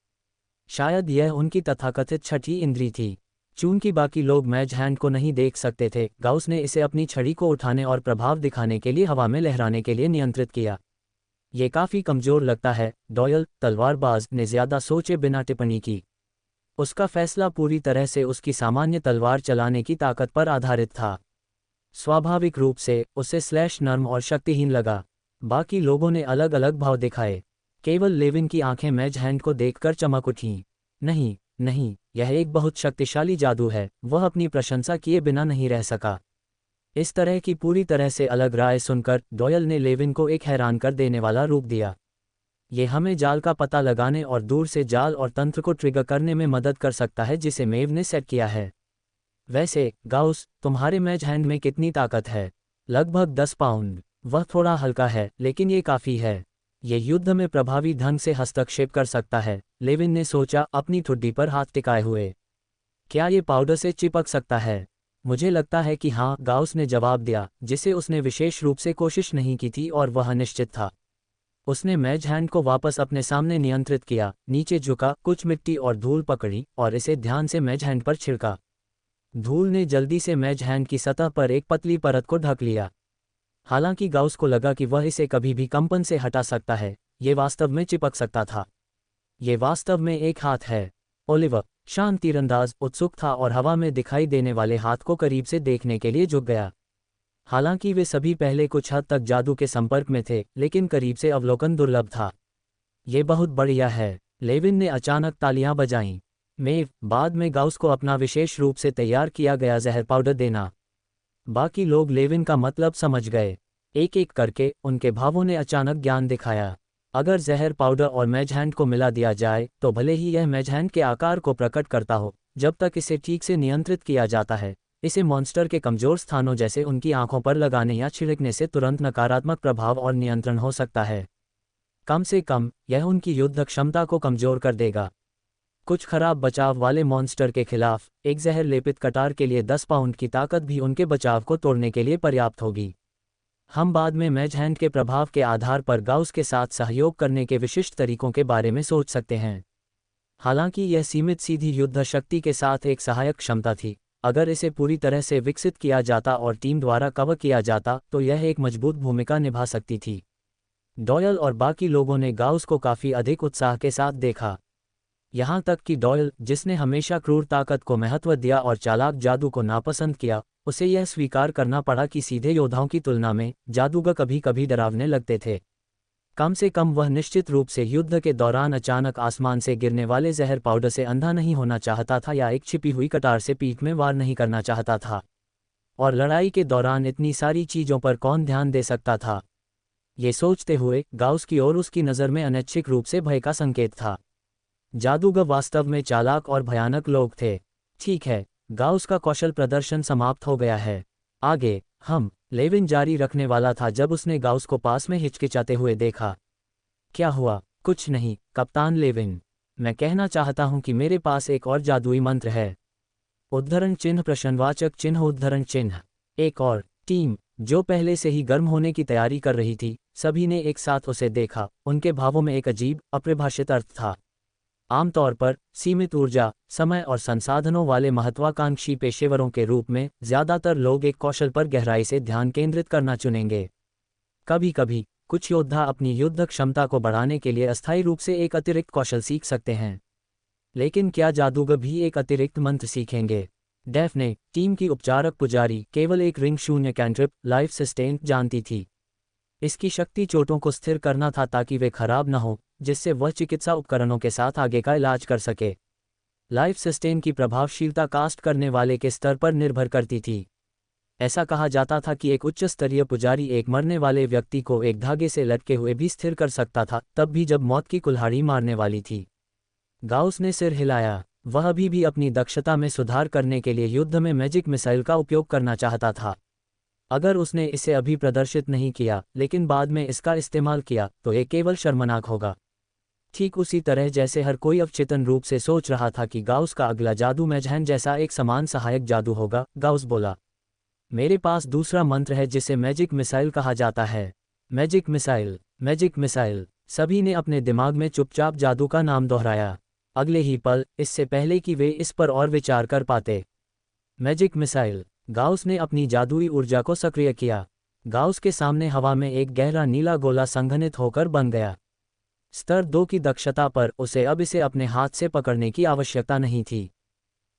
S1: शायद यह उनकी तथाकथित छठी इंद्री थी। चूंकि बाकी लोग मैज हैंड को नहीं देख सकते थे, गाउस ने इसे अपनी छड़ी को उठाने और प्रभाव दिखाने के लिए हवा में लहराने के लिए नियंत्रित किया। ये काफ़ी कमज़ोर लगता है, डॉयल, तलवारबाज ने ज़्यादा सोचे बिना टिप्पणी की। उसका फैसला पूरी तरह से उसकी सामान्य तलवार चलाने की ताकत पर आधारित था। स्वाभाविक रूप से उसे स्लैश नर्म और शक्तिहीन लगा। बाकी लोगों ने अलग अलग भाव दिखाए। केवल लेविन की आंखें मैज हैंड को देखकर चमक उठीं। नहीं नहीं, यह एक बहुत शक्तिशाली जादू है, वह अपनी प्रशंसा किए बिना नहीं रह सका। इस तरह की पूरी तरह से अलग राय सुनकर डॉयल ने लेविन को एक हैरान कर देने वाला रूप दिया। ये हमें जाल का पता लगाने और दूर से जाल और तंत्र को ट्रिगर करने में मदद कर सकता है जिसे मेव ने सेट किया है। वैसे गाउस, तुम्हारे मैज हैंड में कितनी ताकत है? लगभग 10 पाउंड। वह थोड़ा हल्का है, लेकिन ये काफ़ी है। ये युद्ध में प्रभावी ढंग से हस्तक्षेप कर सकता है, लेविन ने सोचा, अपनी ठुड्डी पर हाथ टिकाए हुए। क्या ये पाउडर से चिपक सकता है? मुझे लगता है कि हाँ, गाउस ने जवाब दिया, जिसे उसने विशेष रूप से कोशिश नहीं की थी और वह निश्चित था। उसने मैज हैंड को वापस अपने सामने नियंत्रित किया, नीचे झुका, कुछ मिट्टी और धूल पकड़ी और इसे ध्यान से मैज हैंड पर छिड़का। धूल ने जल्दी से मैज हैंड की सतह पर एक पतली परत को ढक लिया। हालांकि गाउस को लगा कि वह इसे कभी भी कंपन से हटा सकता है, ये वास्तव में चिपक सकता था। ये वास्तव में एक हाथ है। ओलिवर, शांत तीरंदाज, उत्सुक था और हवा में दिखाई देने वाले हाथ को करीब से देखने के लिए झुक गया। हालांकि वे सभी पहले कुछ हद तक जादू के संपर्क में थे, लेकिन करीब से अवलोकन दुर्लभ था। ये बहुत बढ़िया है, लेविन ने अचानक तालियां बजाईं। मेव, बाद में गाउस को अपना विशेष रूप से तैयार किया गया जहर पाउडर देना। बाकी लोग लेविन का मतलब समझ गए। एक एक करके उनके भावों ने अचानक ज्ञान दिखाया। अगर जहर पाउडर और मैज हैंड को मिला दिया जाए तो भले ही यह मैज हैंड के आकार को प्रकट करता हो, जब तक इसे ठीक से नियंत्रित किया जाता है, इसे मॉन्स्टर के कमजोर स्थानों जैसे उनकी आंखों पर लगाने या छिड़कने से तुरंत नकारात्मक प्रभाव और नियंत्रण हो सकता है। कम से कम यह उनकी युद्ध क्षमता को कमजोर कर देगा। कुछ खराब बचाव वाले मॉन्स्टर के खिलाफ एक जहर लेपित कटार के लिए 10 पाउंड की ताकत भी उनके बचाव को तोड़ने के लिए पर्याप्त होगी। हम बाद में मैज हैंड के प्रभाव के आधार पर गाउस के साथ सहयोग करने के विशिष्ट तरीकों के बारे में सोच सकते हैं। हालांकि यह सीमित सीधी युद्ध शक्ति के साथ एक सहायक क्षमता थी। अगर इसे पूरी तरह से विकसित किया जाता और टीम द्वारा कवर किया जाता तो यह एक मजबूत भूमिका निभा सकती थी। डॉयल और बाकी लोगों ने गाउस को काफ़ी अधिक उत्साह के साथ देखा। यहाँ तक कि डॉयल, जिसने हमेशा क्रूर ताकत को महत्व दिया और चालाक जादू को नापसंद किया, उसे यह स्वीकार करना पड़ा कि सीधे योद्धाओं की तुलना में जादूगर कभी कभी डरावने लगते थे। कम से कम वह निश्चित रूप से युद्ध के दौरान अचानक आसमान से गिरने वाले जहर पाउडर से अंधा नहीं होना चाहता था या एक छिपी हुई कटार से पीठ में वार नहीं करना चाहता था। और लड़ाई के दौरान इतनी सारी चीज़ों पर कौन ध्यान दे सकता था? ये सोचते हुए गाउस की ओर उसकी नज़र में अनैच्छिक रूप से भय का संकेत था। जादूगर वास्तव में चालाक और भयानक लोग थे। ठीक है, गाउस का कौशल प्रदर्शन समाप्त हो गया है। आगे लेविन जारी रखने वाला था जब उसने गाउस को पास में हिचकिचाते हुए देखा। क्या हुआ? कुछ नहीं, कप्तान लेविन। मैं कहना चाहता हूं कि मेरे पास एक और जादुई मंत्र है। उद्धरण चिन्ह प्रश्नवाचक चिन्ह उद्धरण चिन्ह। एक और टीम, जो पहले से ही गर्म होने की तैयारी कर रही थी, सभी ने एक साथ उसे देखा। उनके भावों में एक अजीब, अपरिभाषित अर्थ था। आमतौर पर सीमित ऊर्जा, समय और संसाधनों वाले महत्वाकांक्षी पेशेवरों के रूप में ज़्यादातर लोग एक कौशल पर गहराई से ध्यान केंद्रित करना चुनेंगे। कभी कभी कुछ योद्धा अपनी युद्ध क्षमता को बढ़ाने के लिए अस्थायी रूप से एक अतिरिक्त कौशल सीख सकते हैं। लेकिन क्या जादूगर भी एक अतिरिक्त मंत्र सीखेंगे? डेफ्ने, टीम की उपचारक पुजारी, केवल एक रिंग शून्य कैंट्रिप लाइफ सस्टेन जानती थी। इसकी शक्ति चोटों को स्थिर करना था ताकि वे खराब न हो, जिससे वह चिकित्सा उपकरणों के साथ आगे का इलाज कर सके। लाइफ सस्टेन की प्रभावशीलता कास्ट करने वाले के स्तर पर निर्भर करती थी। ऐसा कहा जाता था कि एक उच्च स्तरीय पुजारी एक मरने वाले व्यक्ति को एक धागे से लटके हुए भी स्थिर कर सकता था, तब भी जब मौत की कुल्हाड़ी मारने वाली थी। गाउस ने सिर हिलाया। वह अभी भी अपनी दक्षता में सुधार करने के लिए युद्ध में मैजिक मिसाइल का उपयोग करना चाहता था। अगर उसने इसे अभी प्रदर्शित नहीं किया लेकिन बाद में इसका इस्तेमाल किया तो ये केवल शर्मनाक होगा। ठीक उसी तरह जैसे हर कोई अवचेतन रूप से सोच रहा था कि गाउस का अगला जादू मैजहैंड जैसा एक समान सहायक जादू होगा, गाउस बोला, मेरे पास दूसरा मंत्र है जिसे मैजिक मिसाइल कहा जाता है। Magic missile, magic missile. सभी ने अपने दिमाग में चुपचाप जादू का नाम दोहराया। अगले ही पल, इससे पहले कि वे इस पर और विचार कर पाते, मैजिक मिसाइल। गाउस ने अपनी जादुई ऊर्जा को सक्रिय किया। गाउस के सामने हवा में एक गहरा नीला गोला संघनित होकर बन गया। स्तर 2 की दक्षता पर उसे अब इसे अपने हाथ से पकड़ने की आवश्यकता नहीं थी।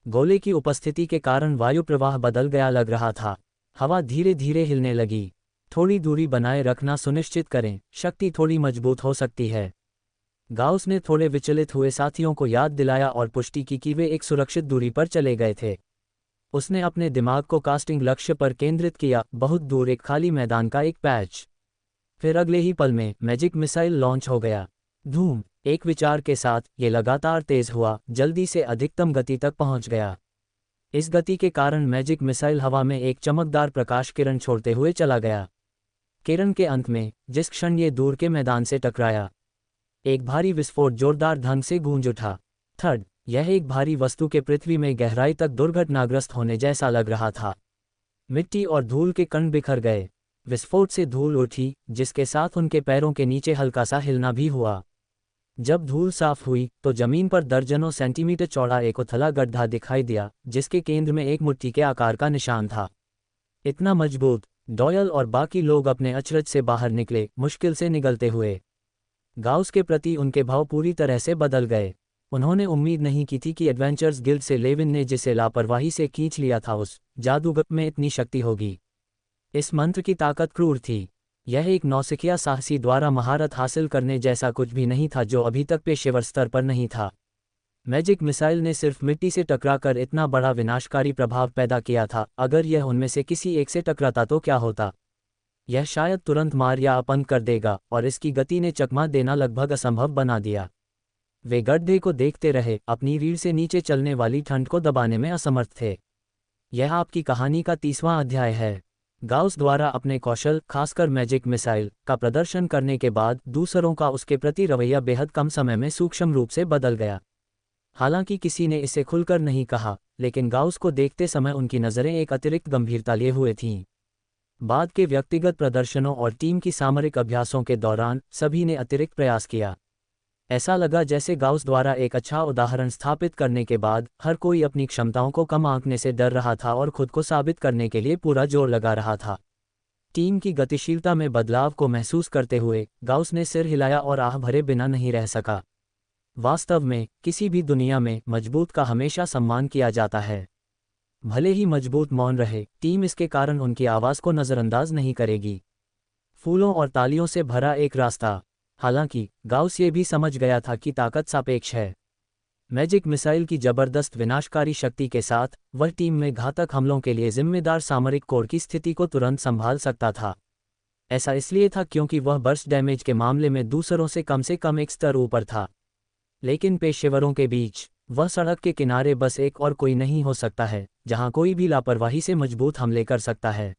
S1: गोले की उपस्थिति के कारण वायु प्रवाह बदल गया लग रहा था। हवा धीरे धीरे हिलने लगी। थोड़ी दूरी बनाए रखना सुनिश्चित करें, शक्ति थोड़ी मजबूत हो सकती है। गाउस ने थोड़े विचलित हुए साथियों को याद दिलाया और पुष्टि की कि वे एक सुरक्षित दूरी पर चले गए थे। उसने अपने दिमाग को कास्टिंग लक्ष्य पर केंद्रित किया, बहुत दूर एक खाली मैदान का एक पैच। फिर अगले ही पल में मैजिक मिसाइल लॉन्च हो गया। धूम! एक विचार के साथ ये लगातार तेज हुआ, जल्दी से अधिकतम गति तक पहुंच गया। इस गति के कारण मैजिक मिसाइल हवा में एक चमकदार प्रकाश किरण छोड़ते हुए चला गया। किरण के अंत में, जिस क्षण ये दूर के मैदान से टकराया, एक भारी विस्फोट जोरदार ढंग से गूंज उठा। थर्ड, यह एक भारी वस्तु के पृथ्वी में गहराई तक दुर्घटनाग्रस्त होने जैसा लग रहा था। मिट्टी और धूल के कण बिखर गए। विस्फोट से धूल उठी, जिसके साथ उनके पैरों के नीचे हल्का सा हिलना भी हुआ। जब धूल साफ हुई तो जमीन पर दर्जनों सेंटीमीटर चौड़ा एक उथला गड्ढा दिखाई दिया, जिसके केंद्र में एक मुट्ठी के आकार का निशान था। इतना मजबूत! डॉयल और बाकी लोग अपने अचरज से बाहर निकले, मुश्किल से निगलते हुए। गाउस के प्रति उनके भाव पूरी तरह से बदल गए। उन्होंने उम्मीद नहीं की थी कि एडवेंचर्स गिल्ड से लेविन ने जिसे लापरवाही से खींच लिया था, उस जादूगर में इतनी शक्ति होगी। इस मंत्र की ताकत क्रूर थी। यह एक नौसिखिया साहसी द्वारा महारत हासिल करने जैसा कुछ भी नहीं था जो अभी तक पेशेवर स्तर पर नहीं था। मैजिक मिसाइल ने सिर्फ मिट्टी से टकराकर इतना बड़ा विनाशकारी प्रभाव पैदा किया था। अगर यह उनमें से किसी एक से टकराता तो क्या होता? यह शायद तुरंत मार या अपंग कर देगा, और इसकी गति ने चकमा देना लगभग असंभव बना दिया। वे गड्ढे को देखते रहे, अपनी रीढ़ से नीचे चलने वाली ठंड को दबाने में असमर्थ थे। यह आपकी कहानी का 30वां अध्याय है। गाउस द्वारा अपने कौशल, खासकर मैजिक मिसाइल, का प्रदर्शन करने के बाद दूसरों का उसके प्रति रवैया बेहद कम समय में सूक्ष्म रूप से बदल गया। हालांकि किसी ने इसे खुलकर नहीं कहा, लेकिन गाउस को देखते समय उनकी नज़रें एक अतिरिक्त गंभीरता लिए हुए थीं। बाद के व्यक्तिगत प्रदर्शनों और टीम की सामरिक अभ्यासों के दौरान सभी ने अतिरिक्त प्रयास किया। ऐसा लगा जैसे गाउस द्वारा एक अच्छा उदाहरण स्थापित करने के बाद हर कोई अपनी क्षमताओं को कम आंकने से डर रहा था और खुद को साबित करने के लिए पूरा जोर लगा रहा था। टीम की गतिशीलता में बदलाव को महसूस करते हुए गाउस ने सिर हिलाया और आह भरे बिना नहीं रह सका। वास्तव में, किसी भी दुनिया में मजबूत का हमेशा सम्मान किया जाता है। भले ही मजबूत मौन रहे, टीम इसके कारण उनकी आवाज़ को नज़रअंदाज नहीं करेगी। फूलों और तालियों से भरा एक रास्ता। हालांकि गाउस ये भी समझ गया था कि ताकत सापेक्ष है। मैजिक मिसाइल की जबरदस्त विनाशकारी शक्ति के साथ वह टीम में घातक हमलों के लिए जिम्मेदार सामरिक कोर की स्थिति को तुरंत संभाल सकता था। ऐसा इसलिए था क्योंकि वह बर्स्ट डैमेज के मामले में दूसरों से कम एक स्तर ऊपर था। लेकिन पेशेवरों के बीच, वह सड़क के किनारे बस एक और कोई नहीं हो सकता है जहां कोई भी लापरवाही से मजबूत हमले कर सकता है।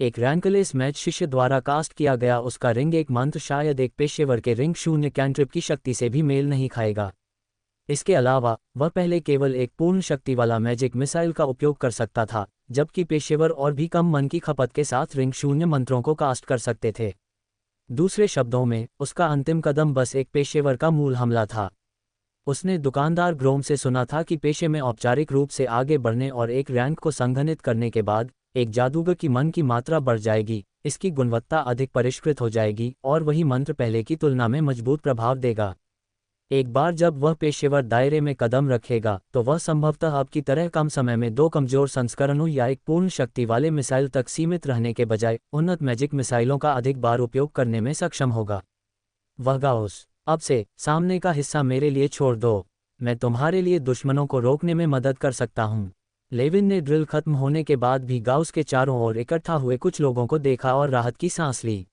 S1: एक रैंकलेस मैच शिष्य द्वारा कास्ट किया गया उसका रिंग एक मंत्र शायद एक पेशेवर के रिंग शून्य कैंट्रिप की शक्ति से भी मेल नहीं खाएगा। इसके अलावा वह पहले केवल एक पूर्ण शक्ति वाला मैजिक मिसाइल का उपयोग कर सकता था, जबकि पेशेवर और भी कम मन की खपत के साथ रिंग शून्य मंत्रों को कास्ट कर सकते थे। दूसरे शब्दों में, उसका अंतिम कदम बस एक पेशेवर का मूल हमला था। उसने दुकानदार ग्रोम से सुना था कि पेशे में औपचारिक रूप से आगे बढ़ने और एक रैंक को संघनित करने के बाद एक जादूगर की मन की मात्रा बढ़ जाएगी, इसकी गुणवत्ता अधिक परिष्कृत हो जाएगी और वही मंत्र पहले की तुलना में मजबूत प्रभाव देगा। एक बार जब वह पेशेवर दायरे में कदम रखेगा तो वह संभवतः अब की तरह कम समय में 2 कमजोर संस्करणों या एक पूर्ण शक्ति वाले मिसाइल तक सीमित रहने के बजाय उन्नत मैजिक मिसाइलों का अधिक बार उपयोग करने में सक्षम होगा। वह गाउस, अब से सामने का हिस्सा मेरे लिए छोड़ दो, मैं तुम्हारे लिए दुश्मनों को रोकने में मदद कर सकता हूँ। लेविन ने ड्रिल खत्म होने के बाद भी गाउस के चारों ओर इकट्ठा हुए कुछ लोगों को देखा और राहत की सांस ली।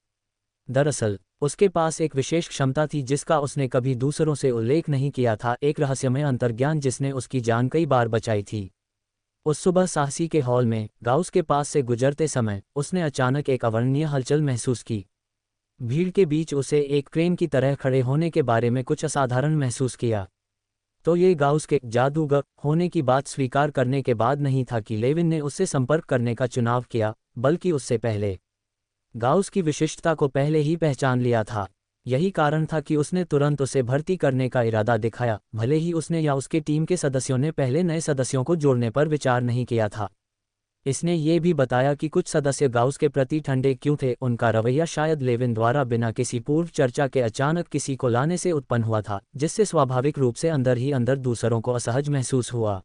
S1: दरअसल, उसके पास एक विशेष क्षमता थी जिसका उसने कभी दूसरों से उल्लेख नहीं किया था, एक रहस्यमय अंतर्ज्ञान जिसने उसकी जान कई बार बचाई थी। उस सुबह साहसी के हॉल में गाउस के पास से गुजरते समय उसने अचानक एक अवर्णनीय हलचल महसूस की। भीड़ के बीच उसे एक क्रेन की तरह खड़े होने के बारे में कुछ असाधारण महसूस किया। तो ये गाउस के जादूगर होने की बात स्वीकार करने के बाद नहीं था कि लेविन ने उससे संपर्क करने का चुनाव किया, बल्कि उससे पहले। गाउस की विशिष्टता को पहले ही पहचान लिया था। यही कारण था कि उसने तुरंत उसे भर्ती करने का इरादा दिखाया, भले ही उसने या उसके टीम के सदस्यों ने पहले नए सदस्यों को जोड़ने पर विचार नहीं किया था। इसने ये भी बताया कि कुछ सदस्य गाउस के प्रति ठंडे क्यों थे। उनका रवैया शायद लेविन द्वारा बिना किसी पूर्व चर्चा के अचानक किसी को लाने से उत्पन्न हुआ था, जिससे स्वाभाविक रूप से अंदर ही अंदर दूसरों को असहज महसूस हुआ।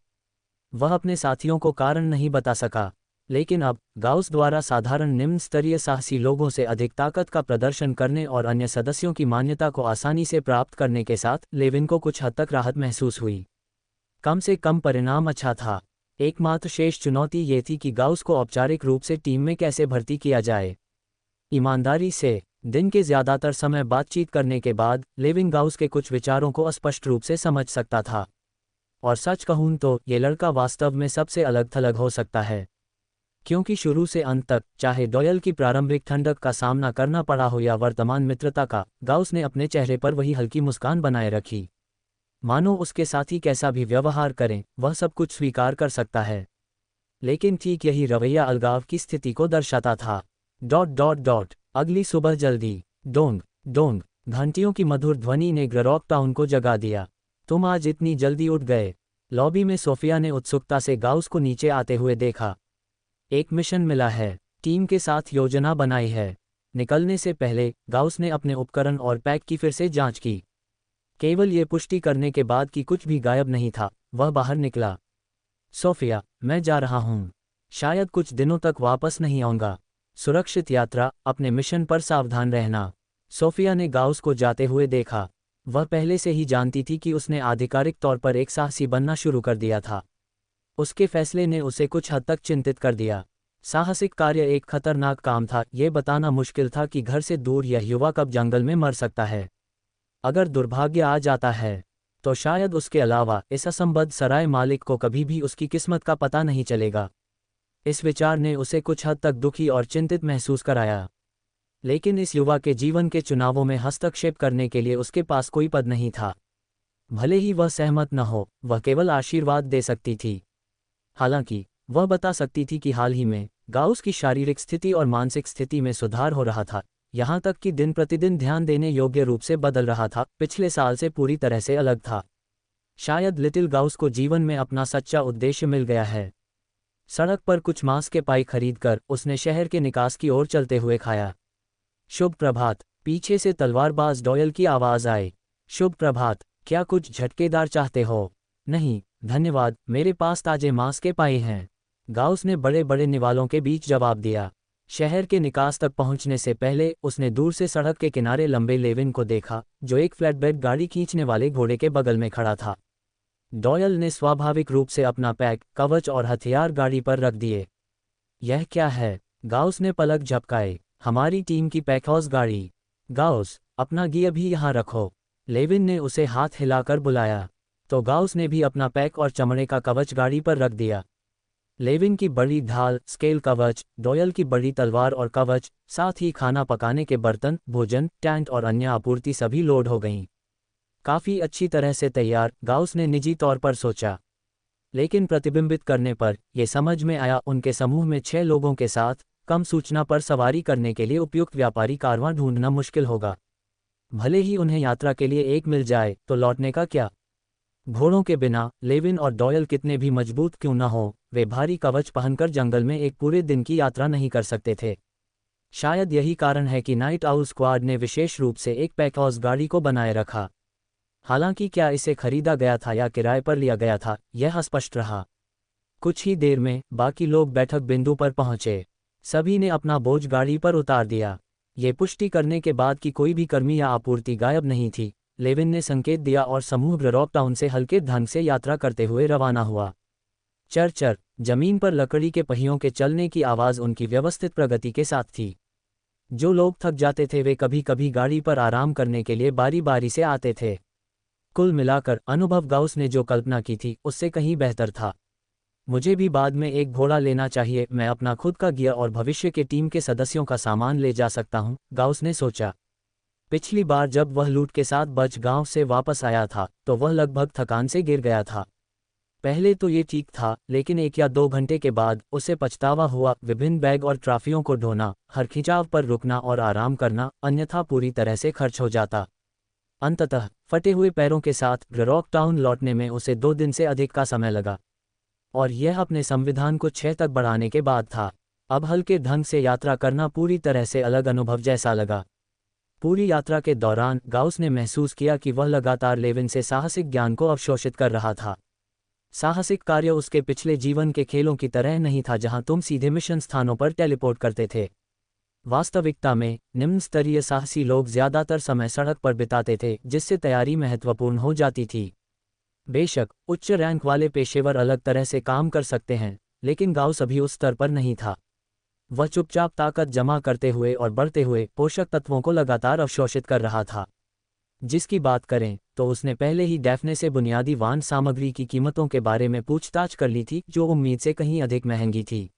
S1: वह अपने साथियों को कारण नहीं बता सका, लेकिन अब गाउस द्वारा साधारण निम्न स्तरीय साहसी लोगों से अधिक ताकत का प्रदर्शन करने और अन्य सदस्यों की मान्यता को आसानी से प्राप्त करने के साथ लेविन को कुछ हद तक राहत महसूस हुई। कम से कम परिणाम अच्छा था। एकमात्र शेष चुनौती ये थी कि गाउस को औपचारिक रूप से टीम में कैसे भर्ती किया जाए। ईमानदारी से, दिन के ज़्यादातर समय बातचीत करने के बाद लेविन गाउस के कुछ विचारों को स्पष्ट रूप से समझ सकता था। और सच कहूँ तो ये लड़का वास्तव में सबसे अलग थलग हो सकता है, क्योंकि शुरू से अंत तक, चाहे डॉयल की प्रारंभिक ठंडक का सामना करना पड़ा हो या वर्तमान मित्रता का, गाउस ने अपने चेहरे पर वही हल्की मुस्कान बनाए रखी। मानो उसके साथी कैसा भी व्यवहार करें, वह सब कुछ स्वीकार कर सकता है। लेकिन ठीक यही रवैया अलगाव की स्थिति को दर्शाता था। ... अगली सुबह जल्दी, डोंग डोंग घंटियों की मधुर ध्वनि ने ग्ररॉक टाउन को जगा दिया। तुम आज इतनी जल्दी उठ गए? लॉबी में सोफिया ने उत्सुकता से गाउस को नीचे आते हुए देखा। एक मिशन मिला है, टीम के साथ योजना बनाई है। निकलने से पहले गाउस ने अपने उपकरण और पैक की फिर से जांच की। केवल ये पुष्टि करने के बाद कि कुछ भी गायब नहीं था, वह बाहर निकला। सोफिया, मैं जा रहा हूँ। शायद कुछ दिनों तक वापस नहीं आऊँगा। सुरक्षित यात्रा, अपने मिशन पर सावधान रहना। सोफिया ने गाउस को जाते हुए देखा। वह पहले से ही जानती थी कि उसने आधिकारिक तौर पर एक साहसी बनना शुरू कर दिया था। उसके फैसले ने उसे कुछ हद तक चिंतित कर दिया। साहसिक कार्य एक खतरनाक काम था। ये बताना मुश्किल था कि घर से दूर यह युवा कब जंगल में मर सकता है। अगर दुर्भाग्य आ जाता है तो शायद उसके अलावा इस असंबद्ध सराय मालिक को कभी भी उसकी किस्मत का पता नहीं चलेगा। इस विचार ने उसे कुछ हद तक दुखी और चिंतित महसूस कराया। लेकिन इस युवा के जीवन के चुनावों में हस्तक्षेप करने के लिए उसके पास कोई पद नहीं था। भले ही वह सहमत न हो, वह केवल आशीर्वाद दे सकती थी। हालांकि वह बता सकती थी कि हाल ही में गाउस की शारीरिक स्थिति और मानसिक स्थिति में सुधार हो रहा था, यहाँ तक कि दिन प्रतिदिन ध्यान देने योग्य रूप से बदल रहा था, पिछले साल से पूरी तरह से अलग था। शायद लिटिल गाउस को जीवन में अपना सच्चा उद्देश्य मिल गया है। सड़क पर कुछ मांस के पाई खरीदकर उसने शहर के निकास की ओर चलते हुए खाया। शुभ प्रभात, पीछे से तलवारबाज डॉयल की आवाज़ आई। शुभ प्रभात, क्या कुछ झटकेदार चाहते हो? नहीं धन्यवाद, मेरे पास ताजे मांस के पाई हैं, गाउस ने बड़े बड़े निवालों के बीच जवाब दिया। शहर के निकास तक पहुंचने से पहले उसने दूर से सड़क के किनारे लंबे लेविन को देखा, जो एक फ्लैटबेड गाड़ी खींचने वाले घोड़े के बगल में खड़ा था। डॉयल ने स्वाभाविक रूप से अपना पैक, कवच और हथियार गाड़ी पर रख दिए। यह क्या है? गाउस ने पलक झपकाए। हमारी टीम की पैकहाउस गाड़ी। गाउस, अपना गियर भी यहाँ रखो, लेविन ने उसे हाथ हिलाकर बुलाया। तो गाउस ने भी अपना पैक और चमड़े का कवच गाड़ी पर रख दिया। लेविन की बड़ी ढाल, स्केल कवच, डॉयल की बड़ी तलवार और कवच, साथ ही खाना पकाने के बर्तन, भोजन, टेंट और अन्य आपूर्ति सभी लोड हो गईं। काफ़ी अच्छी तरह से तैयार, गाउस ने निजी तौर पर सोचा। लेकिन प्रतिबिंबित करने पर यह समझ में आया, उनके समूह में 6 लोगों के साथ कम सूचना पर सवारी करने के लिए उपयुक्त व्यापारी कारवां ढूंढना मुश्किल होगा। भले ही उन्हें यात्रा के लिए एक मिल जाए, तो लौटने का क्या? घोड़ों के बिना लेविन और डॉयल कितने भी मजबूत क्यों न हो, वे भारी कवच पहनकर जंगल में एक पूरे दिन की यात्रा नहीं कर सकते थे। शायद यही कारण है कि नाइट आउल स्क्वाड ने विशेष रूप से एक पैकहाउस गाड़ी को बनाए रखा। हालांकि क्या इसे खरीदा गया था या किराए पर लिया गया था, यह अस्पष्ट रहा। कुछ ही देर में बाकी लोग बैठक बिंदु पर पहुंचे। सभी ने अपना बोझ गाड़ी पर उतार दिया। ये पुष्टि करने के बाद कि कोई भी कर्मी या आपूर्ति गायब नहीं थी, लेविन ने संकेत दिया और समूह ग्ररॉक टाउन से हल्के ढंग से यात्रा करते हुए रवाना हुआ। चर चर, जमीन पर लकड़ी के पहियों के चलने की आवाज़ उनकी व्यवस्थित प्रगति के साथ थी। जो लोग थक जाते थे वे कभी कभी गाड़ी पर आराम करने के लिए बारी बारी से आते थे। कुल मिलाकर अनुभव गाउस ने जो कल्पना की थी उससे कहीं बेहतर था। मुझे भी बाद में एक घोड़ा लेना चाहिए, मैं अपना खुद का गियर और भविष्य के टीम के सदस्यों का सामान ले जा सकता हूं, गाउस ने सोचा। पिछली बार जब वह लूट के साथ बच गांव से वापस आया था तो वह लगभग थकान से गिर गया था। पहले तो ये ठीक था, लेकिन 1 या 2 घंटे के बाद उसे पछतावा हुआ। विभिन्न बैग और ट्राफियों को ढोना, हर खिंचाव पर रुकना और आराम करना, अन्यथा पूरी तरह से खर्च हो जाता। अंततः फटे हुए पैरों के साथ ग्ररॉक टाउन लौटने में उसे 2 दिन से अधिक का समय लगा। और यह अपने संविधान को 6 तक बढ़ाने के बाद था। अब हल्के ढंग से यात्रा करना पूरी तरह से अलग अनुभव जैसा लगा। पूरी यात्रा के दौरान गाउस ने महसूस किया कि वह लगातार लेविन से साहसिक ज्ञान को अवशोषित कर रहा था। साहसिक कार्य उसके पिछले जीवन के खेलों की तरह नहीं था जहां तुम सीधे मिशन स्थानों पर टेलीपोर्ट करते थे। वास्तविकता में निम्न स्तरीय साहसी लोग ज्यादातर समय सड़क पर बिताते थे, जिससे तैयारी महत्वपूर्ण हो जाती थी। बेशक उच्च रैंक वाले पेशेवर अलग तरह से काम कर सकते हैं, लेकिन गाउस अभी उस स्तर पर नहीं था। वह चुपचाप ताकत जमा करते हुए और बढ़ते हुए पोषक तत्वों को लगातार अवशोषित कर रहा था। जिसकी बात करें तो उसने पहले ही डैफ्ने से बुनियादी वान सामग्री की कीमतों के बारे में पूछताछ कर ली थी, जो उम्मीद से कहीं अधिक महंगी थी।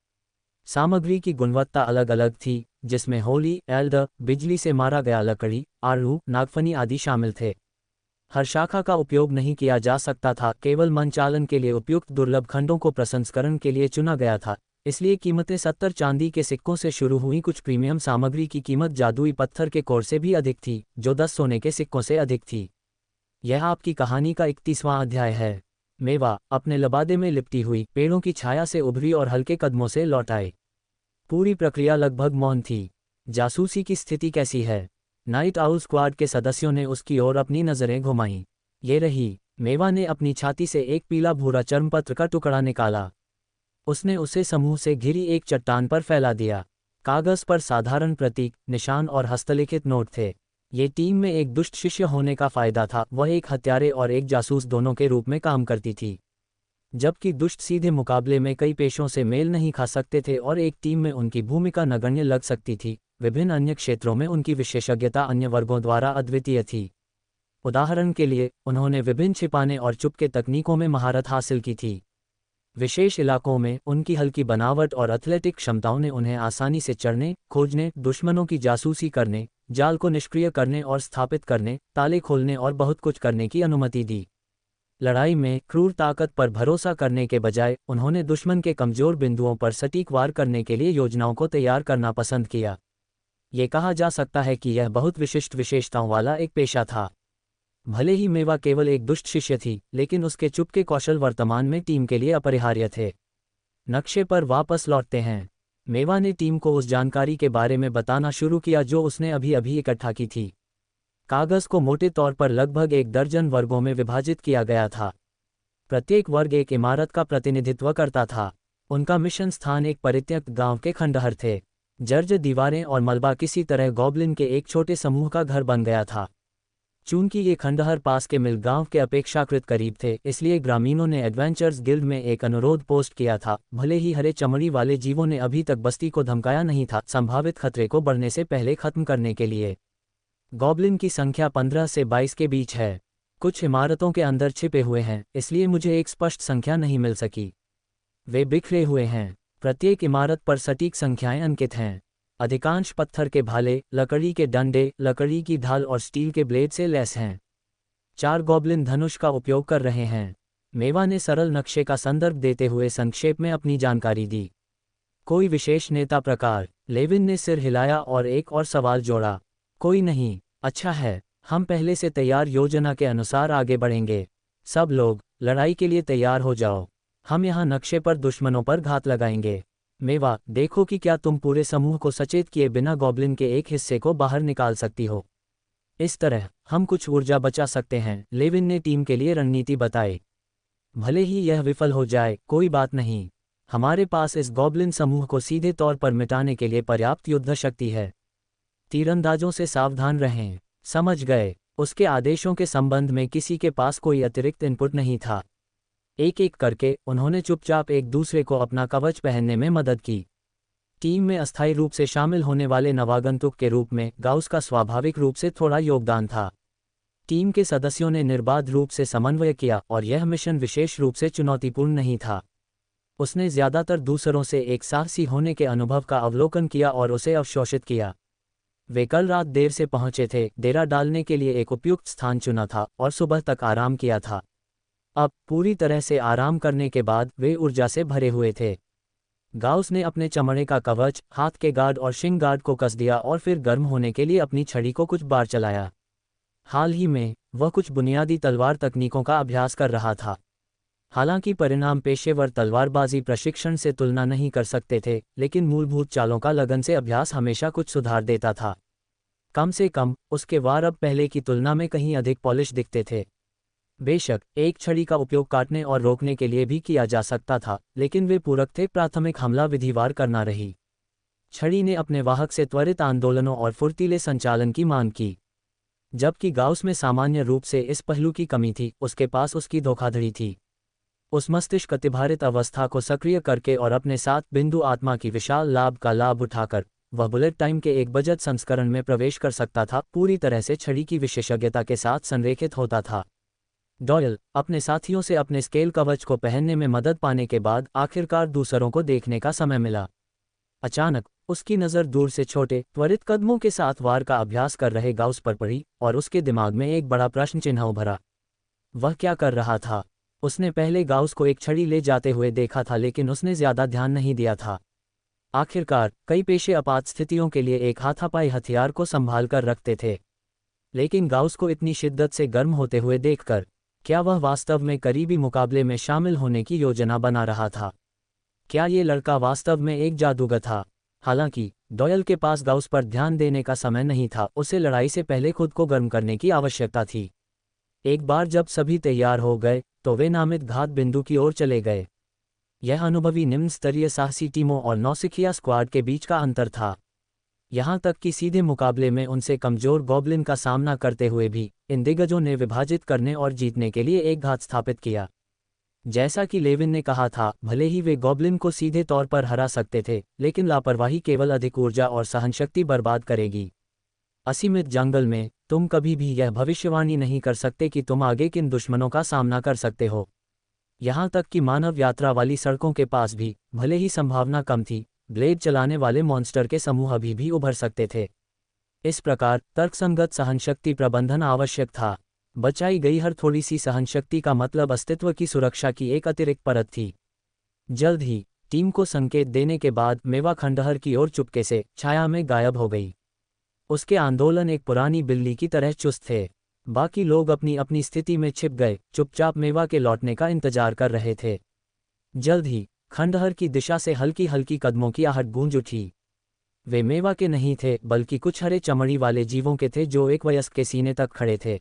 S1: सामग्री की गुणवत्ता अलग अलग थी, जिसमें होली, एल्डर, बिजली से मारा गया लकड़ी, आड़ू, नागफनी आदि शामिल थे। हर शाखा का उपयोग नहीं किया जा सकता था, केवल मनचालन के लिए उपयुक्त दुर्लभ खंडों को प्रसंस्करण के लिए चुना गया था। इसलिए कीमतें 70 चांदी के सिक्कों से शुरू हुई। कुछ प्रीमियम सामग्री की कीमत जादुई पत्थर के कोर से भी अधिक थी, जो 10 सोने के सिक्कों से अधिक थी। यह आपकी कहानी का 31वां अध्याय है। मेवा अपने लबादे में लिपटी हुई पेड़ों की छाया से उभरी और हल्के कदमों से लौट आए। पूरी प्रक्रिया लगभग मौन थी। जासूसी की स्थिति कैसी है? नाइट आउल स्क्वाड के सदस्यों ने उसकी ओर अपनी नजरें घुमाईं। ये रही। मेवा ने अपनी छाती से एक पीला भूरा चर्मपत्र का टुकड़ा निकाला। उसने उसे समूह से घिरी एक चट्टान पर फैला दिया। कागज पर साधारण प्रतीक, निशान और हस्तलिखित नोट थे। ये टीम में एक दुष्ट शिष्य होने का फायदा था। वह एक हत्यारे और एक जासूस दोनों के रूप में काम करती थी। जबकि दुष्ट सीधे मुकाबले में कई पेशों से मेल नहीं खा सकते थे और एक टीम में उनकी भूमिका नगण्य लग सकती थी। विभिन्न अन्य क्षेत्रों में उनकी विशेषज्ञता अन्य वर्गों द्वारा अद्वितीय थी। उदाहरण के लिए, उन्होंने विभिन्न छिपाने और चुपके तकनीकों में महारत हासिल की थी। विशेष इलाकों में उनकी हल्की बनावट और एथलेटिक क्षमताओं ने उन्हें आसानी से चढ़ने, खोजने, दुश्मनों की जासूसी करने, जाल को निष्क्रिय करने और स्थापित करने, ताले खोलने और बहुत कुछ करने की अनुमति दी। लड़ाई में क्रूर ताकत पर भरोसा करने के बजाय उन्होंने दुश्मन के कमजोर बिंदुओं पर सटीक वार करने के लिए योजनाओं को तैयार करना पसंद किया। ये कहा जा सकता है कि यह बहुत विशिष्ट विशेषताओं वाला एक पेशा था। भले ही मेवा केवल एक दुष्ट शिष्य थी, लेकिन उसके चुपके कौशल वर्तमान में टीम के लिए अपरिहार्य थे। नक्शे पर वापस लौटते हैं। मेवा ने टीम को उस जानकारी के बारे में बताना शुरू किया जो उसने अभी अभी इकट्ठा की थी। कागज को मोटे तौर पर लगभग 1 दर्जन वर्गों में विभाजित किया गया था। प्रत्येक वर्ग एक इमारत का प्रतिनिधित्व करता था। उनका मिशन स्थान एक परित्यक्त गांव के खंडहर थे। जर्जर दीवारें और मलबा किसी तरह गॉब्लिन के एक छोटे समूह का घर बन गया था। चूंकि ये खंडहर पास के मिल गांव के अपेक्षाकृत करीब थे, इसलिए ग्रामीणों ने एडवेंचर्स गिल्ड में एक अनुरोध पोस्ट किया था। भले ही हरे चमड़ी वाले जीवों ने अभी तक बस्ती को धमकाया नहीं था, संभावित खतरे को बढ़ने से पहले खत्म करने के लिए। गॉब्लिन की संख्या 15 से 22 के बीच है। कुछ इमारतों के अंदर छिपे हुए हैं, इसलिए मुझे एक स्पष्ट संख्या नहीं मिल सकी। वे बिखरे हुए हैं। प्रत्येक इमारत पर सटीक संख्याएं अंकित हैं। अधिकांश पत्थर के भाले, लकड़ी के डंडे, लकड़ी की ढाल और स्टील के ब्लेड से लैस हैं। 4 गॉब्लिन धनुष का उपयोग कर रहे हैं। मेवा ने सरल नक्शे का संदर्भ देते हुए संक्षेप में अपनी जानकारी दी। कोई विशेष नेता प्रकार? लेविन ने सिर हिलाया और एक और सवाल जोड़ा। कोई नहीं। अच्छा है, हम पहले से तैयार योजना के अनुसार आगे बढ़ेंगे। सब लोग लड़ाई के लिए तैयार हो जाओ। हम यहाँ नक्शे पर दुश्मनों पर घात लगाएंगे। मेवा, देखो कि क्या तुम पूरे समूह को सचेत किए बिना गॉब्लिन के एक हिस्से को बाहर निकाल सकती हो। इस तरह हम कुछ ऊर्जा बचा सकते हैं। लेविन ने टीम के लिए रणनीति बताई। भले ही यह विफल हो जाए, कोई बात नहीं। हमारे पास इस गॉब्लिन समूह को सीधे तौर पर मिटाने के लिए पर्याप्त युद्ध शक्ति है। तीरंदाजों से सावधान रहें। समझ गए। उसके आदेशों के संबंध में किसी के पास कोई अतिरिक्त इनपुट नहीं था। एक एक करके उन्होंने चुपचाप एक दूसरे को अपना कवच पहनने में मदद की। टीम में अस्थायी रूप से शामिल होने वाले नवागंतुक के रूप में गाउस का स्वाभाविक रूप से थोड़ा योगदान था। टीम के सदस्यों ने निर्बाध रूप से समन्वय किया और यह मिशन विशेष रूप से चुनौतीपूर्ण नहीं था। उसने ज्यादातर दूसरों से एक साहसी होने के अनुभव का अवलोकन किया और उसे अवशोषित किया। वे कल रात देर से पहुंचे थे, डेरा डालने के लिए एक उपयुक्त स्थान चुना था और सुबह तक आराम किया था। अब पूरी तरह से आराम करने के बाद वे ऊर्जा से भरे हुए थे। गाउस ने अपने चमड़े का कवच, हाथ के गार्ड और शिंग गार्ड को कस दिया और फिर गर्म होने के लिए अपनी छड़ी को कुछ बार चलाया। हाल ही में वह कुछ बुनियादी तलवार तकनीकों का अभ्यास कर रहा था। हालांकि परिणाम पेशेवर तलवारबाजी प्रशिक्षण से तुलना नहीं कर सकते थे, लेकिन मूलभूत चालों का लगन से अभ्यास हमेशा कुछ सुधार देता था। कम से कम उसके वार अब पहले की तुलना में कहीं अधिक पॉलिश दिखते थे। बेशक एक छड़ी का उपयोग काटने और रोकने के लिए भी किया जा सकता था, लेकिन वे पूरक थे। प्राथमिक हमला विधिवार करना रही। छड़ी ने अपने वाहक से त्वरित आंदोलनों और फुर्तीले संचालन की मांग की। जबकि गाउस में सामान्य रूप से इस पहलू की कमी थी, उसके पास उसकी धोखाधड़ी थी। उस मस्तिष्क अतिभारित अवस्था को सक्रिय करके और अपने साथ बिंदु आत्मा की विशाल लाभ का लाभ उठाकर वह बुलेट टाइम के एक बजट संस्करण में प्रवेश कर सकता था, पूरी तरह से छड़ी की विशेषज्ञता के साथ संरेखित होता था। डॉयल अपने साथियों से अपने स्केल कवच को पहनने में मदद पाने के बाद आखिरकार दूसरों को देखने का समय मिला। अचानक उसकी नज़र दूर से छोटे त्वरित कदमों के साथ वार का अभ्यास कर रहे गाउस पर पड़ी और उसके दिमाग में एक बड़ा प्रश्न चिन्ह उभरा। वह क्या कर रहा था? उसने पहले गाउस को एक छड़ी ले जाते हुए देखा था, लेकिन उसने ज्यादा ध्यान नहीं दिया था। आखिरकार कई पेशे आपात स्थितियों के लिए एक हाथापाई हथियार को संभाल कर रखते थे, लेकिन गाउस को इतनी शिद्दत से गर्म होते हुए देखकर क्या वह वास्तव में करीबी मुकाबले में शामिल होने की योजना बना रहा था? क्या ये लड़का वास्तव में एक जादूगर था? हालांकि डॉयल के पास गाउस पर ध्यान देने का समय नहीं था, उसे लड़ाई से पहले खुद को गर्म करने की आवश्यकता थी। एक बार जब सभी तैयार हो गए तो वे नामित घात बिंदु की ओर चले गए। यह अनुभवी निम्न स्तरीय साहसी टीमों और नौसिखिया स्क्वाड के बीच का अंतर था। यहां तक कि सीधे मुकाबले में उनसे कमजोर गॉब्लिन का सामना करते हुए भी इन दिग्गजों ने विभाजित करने और जीतने के लिए एक घात स्थापित किया। जैसा कि लेविन ने कहा था, भले ही वे गॉब्लिन को सीधे तौर पर हरा सकते थे, लेकिन लापरवाही केवल अधिक ऊर्जा और सहनशक्ति बर्बाद करेगी। असीमित जंगल में तुम कभी भी यह भविष्यवाणी नहीं कर सकते कि तुम आगे किन दुश्मनों का सामना कर सकते हो। यहां तक कि मानव यात्रा वाली सड़कों के पास भी, भले ही संभावना कम थी, ब्लेड चलाने वाले मॉन्स्टर के समूह अभी भी उभर सकते थे। इस प्रकार तर्कसंगत सहनशक्ति प्रबंधन आवश्यक था। बचाई गई हर थोड़ी सी सहनशक्ति का मतलब अस्तित्व की सुरक्षा की एक अतिरिक्त परत थी। जल्द ही टीम को संकेत देने के बाद मेवा खंडहर की ओर चुपके से छाया में गायब हो गई। उसके आंदोलन एक पुरानी बिल्ली की तरह चुस्त थे। बाकी लोग अपनी अपनी स्थिति में छिप गए, चुपचाप मेवा के लौटने का इंतजार कर रहे थे। जल्द ही खंडहर की दिशा से हल्की हल्की कदमों की आहट गूंज उठी। वे मेवा के नहीं थे, बल्कि कुछ हरे चमड़ी वाले जीवों के थे जो एक वयस्क के सीने तक खड़े थे।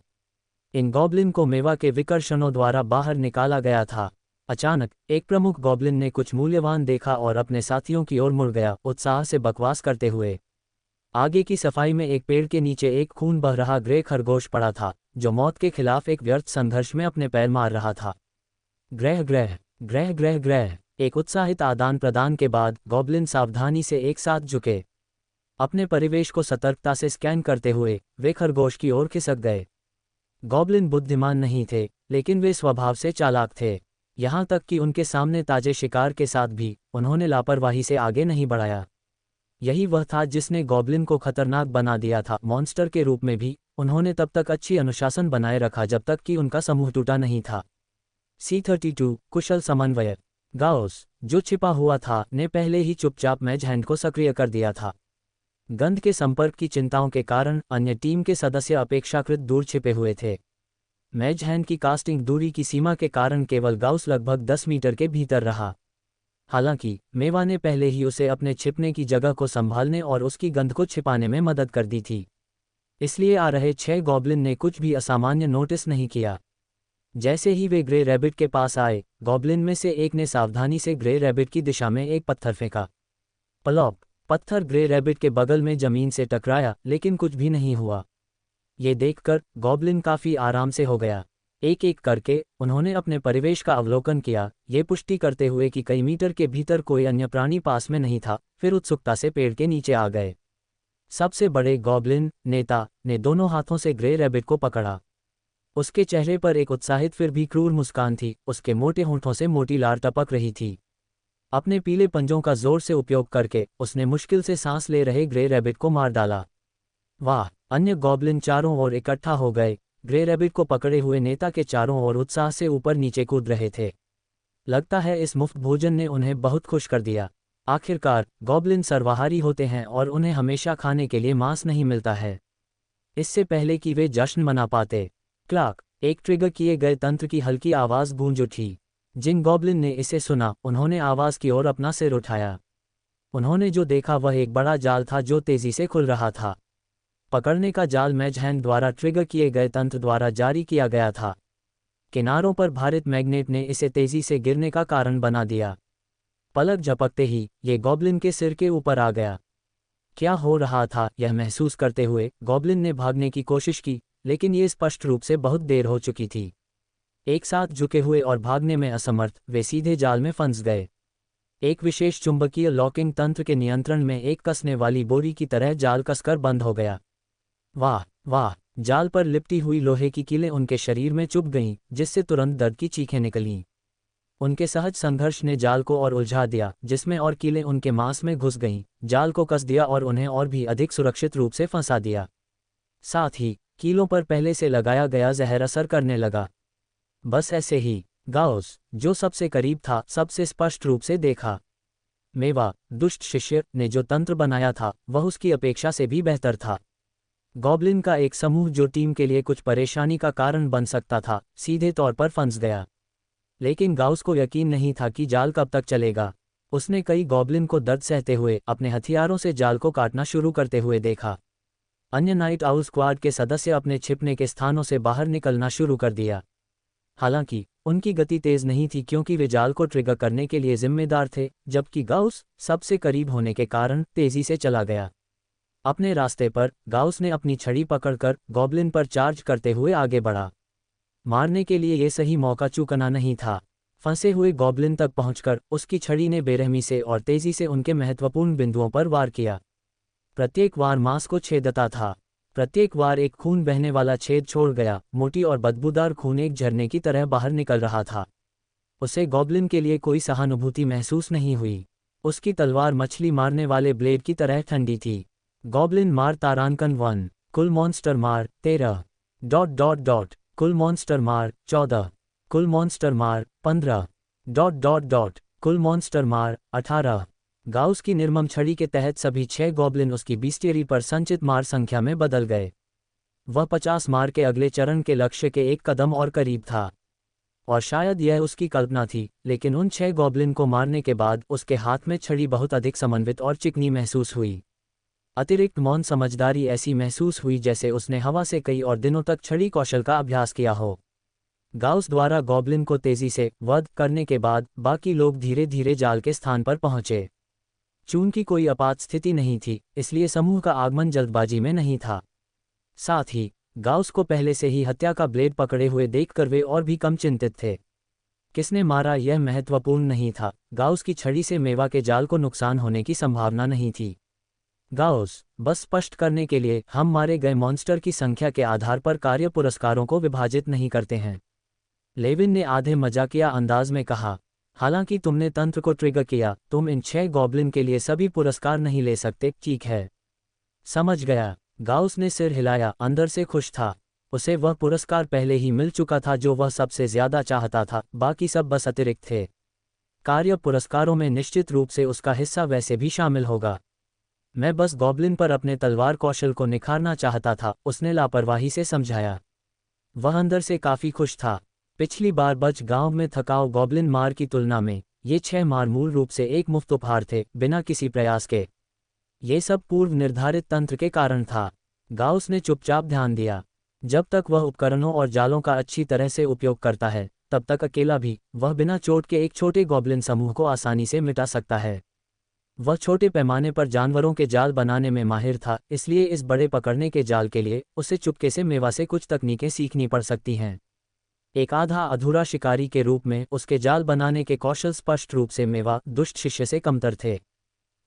S1: इन गॉब्लिन को मेवा के विकर्षणों द्वारा बाहर निकाला गया था। अचानक एक प्रमुख गॉब्लिन ने कुछ मूल्यवान देखा और अपने साथियों की ओर मुड़ गया, उत्साह से बकवास करते हुए। आगे की सफाई में एक पेड़ के नीचे एक खून बह रहा ग्रे खरगोश पड़ा था, जो मौत के खिलाफ एक व्यर्थ संघर्ष में अपने पैर मार रहा था। ग्रह ग्रह ग्रह ग्रह ग्रह एक उत्साहित आदान प्रदान के बाद गॉब्लिन सावधानी से एक साथ झुके। अपने परिवेश को सतर्कता से स्कैन करते हुए वे खरगोश की ओर खिसक गए। गॉब्लिन बुद्धिमान नहीं थे, लेकिन वे स्वभाव से चालाक थे। यहां तक कि उनके सामने ताजे शिकार के साथ भी उन्होंने लापरवाही से आगे नहीं बढ़ाया। यही वह था जिसने गॉब्लिन को खतरनाक बना दिया था। मॉन्स्टर के रूप में भी उन्होंने तब तक अच्छी अनुशासन बनाए रखा जब तक कि उनका समूह टूटा नहीं था। C-32 कुशल समन्वयक गाउस, जो छिपा हुआ था, ने पहले ही चुपचाप मैज हैंड को सक्रिय कर दिया था। गंध के संपर्क की चिंताओं के कारण अन्य टीम के सदस्य अपेक्षाकृत दूर छिपे हुए थे। मैज हैंड की कास्टिंग दूरी की सीमा के कारण केवल गाउस लगभग 10 मीटर के भीतर रहा। हालांकि मेवा ने पहले ही उसे अपने छिपने की जगह को संभालने और उसकी गंध को छिपाने में मदद कर दी थी। इसलिए आ रहे 6 गॉब्लिन ने कुछ भी असामान्य नोटिस नहीं किया। जैसे ही वे ग्रे रैबिट के पास आए, गॉब्लिन में से एक ने सावधानी से ग्रे रैबिट की दिशा में एक पत्थर फेंका। प्लॉप! पत्थर ग्रे रैबिट के बगल में जमीन से टकराया, लेकिन कुछ भी नहीं हुआ। ये देखकर गॉब्लिन काफी आराम से हो गया। एक एक करके उन्होंने अपने परिवेश का अवलोकन किया, ये पुष्टि करते हुए कि कई मीटर के भीतर कोई अन्य प्राणी पास में नहीं था। फिर उत्सुकता से पेड़ के नीचे आ गए। सबसे बड़े गॉब्लिन नेता ने दोनों हाथों से ग्रे रैबिट को पकड़ा। उसके चेहरे पर एक उत्साहित फिर भी क्रूर मुस्कान थी। उसके मोटे होंठों से मोटी लार टपक रही थी। अपने पीले पंजों का जोर से उपयोग करके उसने मुश्किल से सांस ले रहे ग्रे रैबिट को मार डाला। वाह! अन्य गॉब्लिन चारों ओर इकट्ठा हो गए। ग्रे रैबिट को पकड़े हुए नेता के चारों ओर उत्साह से ऊपर नीचे कूद रहे थे। लगता है इस मुफ्त भोजन ने उन्हें बहुत खुश कर दिया। आखिरकार गॉब्लिन सर्वाहारी होते हैं और उन्हें हमेशा खाने के लिए मांस नहीं मिलता है। इससे पहले कि वे जश्न मना पाते, क्लाक! एक ट्रिगर किए गए तंत्र की हल्की आवाज गूंज उठी। जिन गॉब्लिन ने इसे सुना उन्होंने आवाज़ की ओर अपना सिर उठाया। उन्होंने जो देखा वह एक बड़ा जाल था जो तेज़ी से खुल रहा था। पकड़ने का जाल मैज हैंड द्वारा ट्रिगर किए गए तंत्र द्वारा जारी किया गया था। किनारों पर भारित मैग्नेट ने इसे तेज़ी से गिरने का कारण बना दिया। पलक झपकते ही ये गॉब्लिन के सिर के ऊपर आ गया। क्या हो रहा था यह महसूस करते हुए गॉब्लिन ने भागने की कोशिश की, लेकिन ये स्पष्ट रूप से बहुत देर हो चुकी थी। एक साथ झुके हुए और भागने में असमर्थ वे सीधे जाल में फंस गए। एक विशेष चुंबकीय लॉकिंग तंत्र के नियंत्रण में एक कसने वाली बोरी की तरह जाल कसकर बंद हो गया। वाह वाह! जाल पर लिपटी हुई लोहे की कीलें उनके शरीर में चुभ गईं, जिससे तुरंत दर्द की चीखें निकलीं। उनके सहज संघर्ष ने जाल को और उलझा दिया, जिसमें और कीलें उनके मांस में घुस गईं, जाल को कस दिया और उन्हें और भी अधिक सुरक्षित रूप से फंसा दिया। साथ ही कीलों पर पहले से लगाया गया जहर असर करने लगा। बस ऐसे ही गाउस, जो सबसे करीब था, सबसे स्पष्ट रूप से देखा। मेवा, दुष्ट शिष्य, ने जो तंत्र बनाया था वह उसकी अपेक्षा से भी बेहतर था। गॉब्लिन का एक समूह जो टीम के लिए कुछ परेशानी का कारण बन सकता था, सीधे तौर पर फंस गया। लेकिन गाउस को यकीन नहीं था कि जाल कब तक चलेगा। उसने कई गॉब्लिन को दर्द सहते हुए अपने हथियारों से जाल को काटना शुरू करते हुए देखा। अन्य नाइट आउल स्क्वाड के सदस्य अपने छिपने के स्थानों से बाहर निकलना शुरू कर दिया। हालांकि उनकी गति तेज नहीं थी क्योंकि वे जाल को ट्रिगर करने के लिए जिम्मेदार थे, जबकि गाउस सबसे करीब होने के कारण तेजी से चला गया। अपने रास्ते पर गाउस ने अपनी छड़ी पकड़कर गॉब्लिन पर चार्ज करते हुए आगे बढ़ा। मारने के लिए यह सही मौका चूकना नहीं था। फंसे हुए गॉब्लिन तक पहुंचकर उसकी छड़ी ने बेरहमी से और तेजी से उनके महत्वपूर्ण बिंदुओं पर वार किया। प्रत्येक वार मांस को छेदता था। प्रत्येक वार एक खून बहने वाला छेद छोड़ गया। मोटी और बदबूदार खून एक झरने की तरह बाहर निकल रहा था। उसे गॉब्लिन के लिए कोई सहानुभूति महसूस नहीं हुई। उसकी तलवार मछली मारने वाले ब्लेड की तरह ठंडी थी। गॉब्लिन मार तारांकन 1, कुल मॉन्स्टर मार 13... कुल मॉन्स्टर मार 14, कुल मॉन्स्टर मार 15... कुल मॉन्स्टर मार 18। गाउस की निर्मम छड़ी के तहत सभी 6 गॉब्लिन उसकी बीस्टियरी पर संचित मार संख्या में बदल गए। वह 50 मार के अगले चरण के लक्ष्य के एक कदम और करीब था। और शायद यह उसकी कल्पना थी, लेकिन उन 6 गॉब्लिन को मारने के बाद उसके हाथ में छड़ी बहुत अधिक समन्वित और चिकनी महसूस हुई। अतिरिक्त मौन समझदारी ऐसी महसूस हुई जैसे उसने हवा से कई और दिनों तक छड़ी कौशल का अभ्यास किया हो। गाउस द्वारा गॉब्लिन को तेजी से वध करने के बाद बाकी लोग धीरे धीरे जाल के स्थान पर पहुंचे। चूंकि कोई आपात स्थिति नहीं थी, इसलिए समूह का आगमन जल्दबाजी में नहीं था। साथ ही गाउस को पहले से ही हत्या का ब्लेड पकड़े हुए देखकर वे और भी कम चिंतित थे। किसने मारा यह महत्वपूर्ण नहीं था। गाउस की छड़ी से मेवा के जाल को नुकसान होने की संभावना नहीं थी। गाउस, बस स्पष्ट करने के लिए, हम मारे गए मॉन्स्टर की संख्या के आधार पर कार्य पुरस्कारों को विभाजित नहीं करते हैं। लेविन ने आधे मजाकिया अंदाज में कहा। हालांकि तुमने तंत्र को ट्रिगर किया, तुम इन 6 गॉब्लिन के लिए सभी पुरस्कार नहीं ले सकते। ठीक है, समझ गया। गाउस ने सिर हिलाया, अंदर से खुश था। उसे वह पुरस्कार पहले ही मिल चुका था जो वह सबसे ज्यादा चाहता था, बाकी सब बस अतिरिक्त थे। कार्य पुरस्कारों में निश्चित रूप से उसका हिस्सा वैसे भी शामिल होगा। मैं बस गॉब्लिन पर अपने तलवार कौशल को निखारना चाहता था, उसने लापरवाही से समझाया। वह अंदर से काफी खुश था। पिछली बार बच गांव में थकाऊ गॉब्लिन मार की तुलना में ये 6 मार मूल रूप से एक मुफ्त उपहार थे, बिना किसी प्रयास के। ये सब पूर्व निर्धारित तंत्र के कारण था। गाउस ने चुपचाप ध्यान दिया। जब तक वह उपकरणों और जालों का अच्छी तरह से उपयोग करता है, तब तक अकेला भी वह बिना चोट के एक छोटे गॉब्लिन समूह को आसानी से मिटा सकता है। वह छोटे पैमाने पर जानवरों के जाल बनाने में माहिर था, इसलिए इस बड़े पकड़ने के जाल के लिए उसे चुपके से मेवा से कुछ तकनीकें सीखनी पड़ सकती हैं। एक आधा अधूरा शिकारी के रूप में उसके जाल बनाने के कौशल स्पष्ट रूप से मेवा दुष्ट शिष्य से कमतर थे।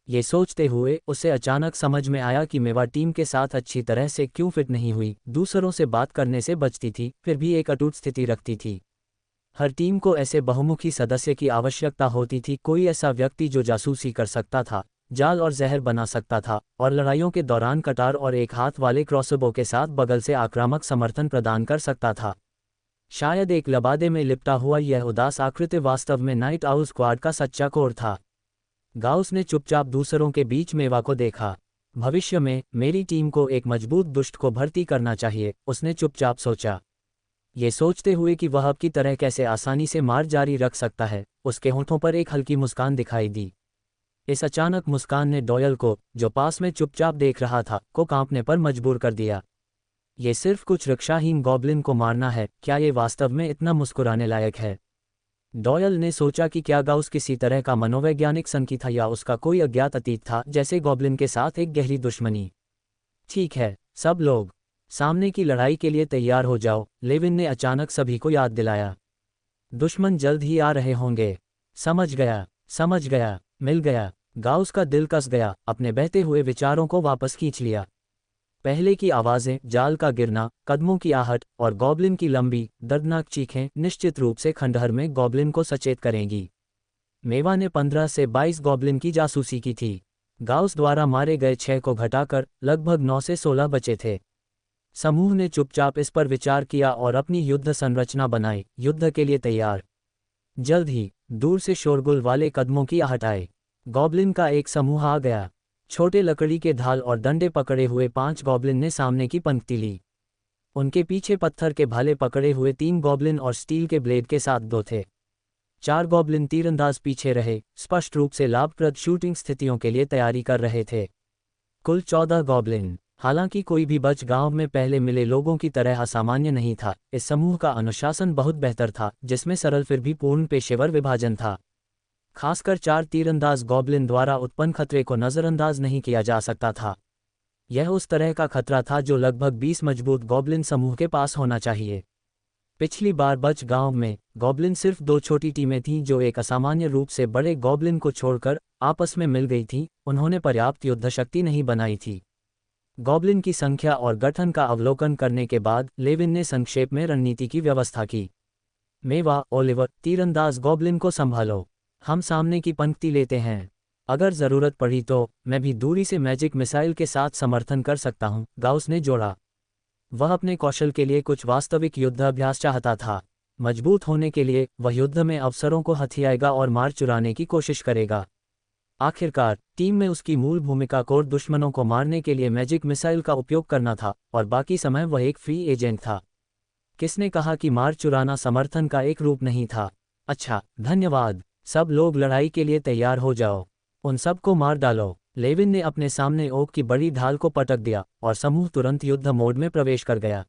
S1: ये सोचते हुए उसे अचानक समझ में आया कि मेवा टीम के साथ अच्छी तरह से क्यों फिट नहीं हुई। दूसरों से बात करने से बचती थी, फिर भी एक अटूट स्थिति रखती थी। हर टीम को ऐसे बहुमुखी सदस्य की आवश्यकता होती थी, कोई ऐसा व्यक्ति जो जासूसी कर सकता था, जाल और जहर बना सकता था, और लड़ाइयों के दौरान कटार और एक हाथ वाले क्रॉसबो के साथ बगल से आक्रामक समर्थन प्रदान कर सकता था। शायद एक लबादे में लिपटा हुआ यह उदास आकृति वास्तव में नाइट आउल स्क्वाड का सच्चा कोर था। गाउस ने चुपचाप दूसरों के बीच मेवा को देखा। भविष्य में मेरी टीम को एक मजबूत दुष्ट को भर्ती करना चाहिए, उसने चुपचाप सोचा। ये सोचते हुए कि वह अब की तरह कैसे आसानी से मार जारी रख सकता है, उसके होठों पर एक हल्की मुस्कान दिखाई दी। इस अचानक मुस्कान ने डॉयल को, जो पास में चुपचाप देख रहा था, को कांपने पर मजबूर कर दिया। ये सिर्फ कुछ रक्षाहीन गॉब्लिन को मारना है, क्या ये वास्तव में इतना मुस्कुराने लायक है? डॉयल ने सोचा कि क्या गाउस किसी तरह का मनोवैज्ञानिक संकी था या उसका कोई अज्ञात अतीत था, जैसे गॉब्लिन के साथ एक गहरी दुश्मनी। ठीक है, सब लोग, सामने की लड़ाई के लिए तैयार हो जाओ, लेविन ने अचानक सभी को याद दिलाया। दुश्मन जल्द ही आ रहे होंगे। समझ गया, मिल गया। गाउस का दिल कस गया, अपने बहते हुए विचारों को वापस खींच लिया। पहले की आवाज़ें, जाल का गिरना, कदमों की आहट और गॉब्लिन की लंबी, दर्दनाक चीखें निश्चित रूप से खंडहर में गॉब्लिन को सचेत करेंगी। मेवा ने 15 से 22 गॉब्लिन की जासूसी की थी। गाउस द्वारा मारे गए 6 को घटाकर लगभग 9 से 16 बचे थे। समूह ने चुपचाप इस पर विचार किया और अपनी युद्ध संरचना बनाई, युद्ध के लिए तैयार। जल्द ही दूर से शोरगुल वाले कदमों की आहट आए। गॉब्लिन का एक समूह आ गया। छोटे लकड़ी के ढाल और डंडे पकड़े हुए 5 गॉब्लिन ने सामने की पंक्ति ली। उनके पीछे पत्थर के भाले पकड़े हुए 3 गॉब्लिन और स्टील के ब्लेड के साथ 2 थे। 4 गॉब्लिन तीरंदाज पीछे रहे, स्पष्ट रूप से लाभप्रद शूटिंग स्थितियों के लिए तैयारी कर रहे थे। कुल 14 गॉब्लिन। हालांकि कोई भी बच गांव में पहले मिले लोगों की तरह असामान्य नहीं था, इस समूह का अनुशासन बहुत बेहतर था, जिसमें सरल फिर भी पूर्ण पेशेवर विभाजन था। खासकर 4 तीरंदाज गॉब्लिन द्वारा उत्पन्न खतरे को नज़रअंदाज नहीं किया जा सकता था। यह उस तरह का खतरा था जो लगभग 20 मजबूत गॉब्लिन समूह के पास होना चाहिए। पिछली बार बच गांव में गॉब्लिन सिर्फ 2 छोटी टीमें थीं जो एक असामान्य रूप से बड़े गॉब्लिन को छोड़कर आपस में मिल गई थीं, उन्होंने पर्याप्त युद्ध शक्ति नहीं बनाई थी। गॉब्लिन की संख्या और गठन का अवलोकन करने के बाद लेविन ने संक्षेप में रणनीति की व्यवस्था की। मेवा, ओलिवर, तीरंदाज गॉब्लिन को संभालो, हम सामने की पंक्ति लेते हैं। अगर ज़रूरत पड़ी तो मैं भी दूरी से मैजिक मिसाइल के साथ समर्थन कर सकता हूं, गाउस ने जोड़ा। वह अपने कौशल के लिए कुछ वास्तविक युद्ध अभ्यास चाहता था। मजबूत होने के लिए वह युद्ध में अवसरों को हथियाएगा और मार चुराने की कोशिश करेगा। आखिरकार टीम में उसकी मूल भूमिका कोर दुश्मनों को मारने के लिए मैजिक मिसाइल का उपयोग करना था और बाकी समय वह एक फ्री एजेंट था। किसने कहा कि मार चुराना समर्थन का एक रूप नहीं था? अच्छा, धन्यवाद। सब लोग लड़ाई के लिए तैयार हो जाओ, उन सब को मार डालो। लेविन ने अपने सामने ओक की बड़ी ढाल को पटक दिया और समूह तुरंत युद्ध मोड में प्रवेश कर गया।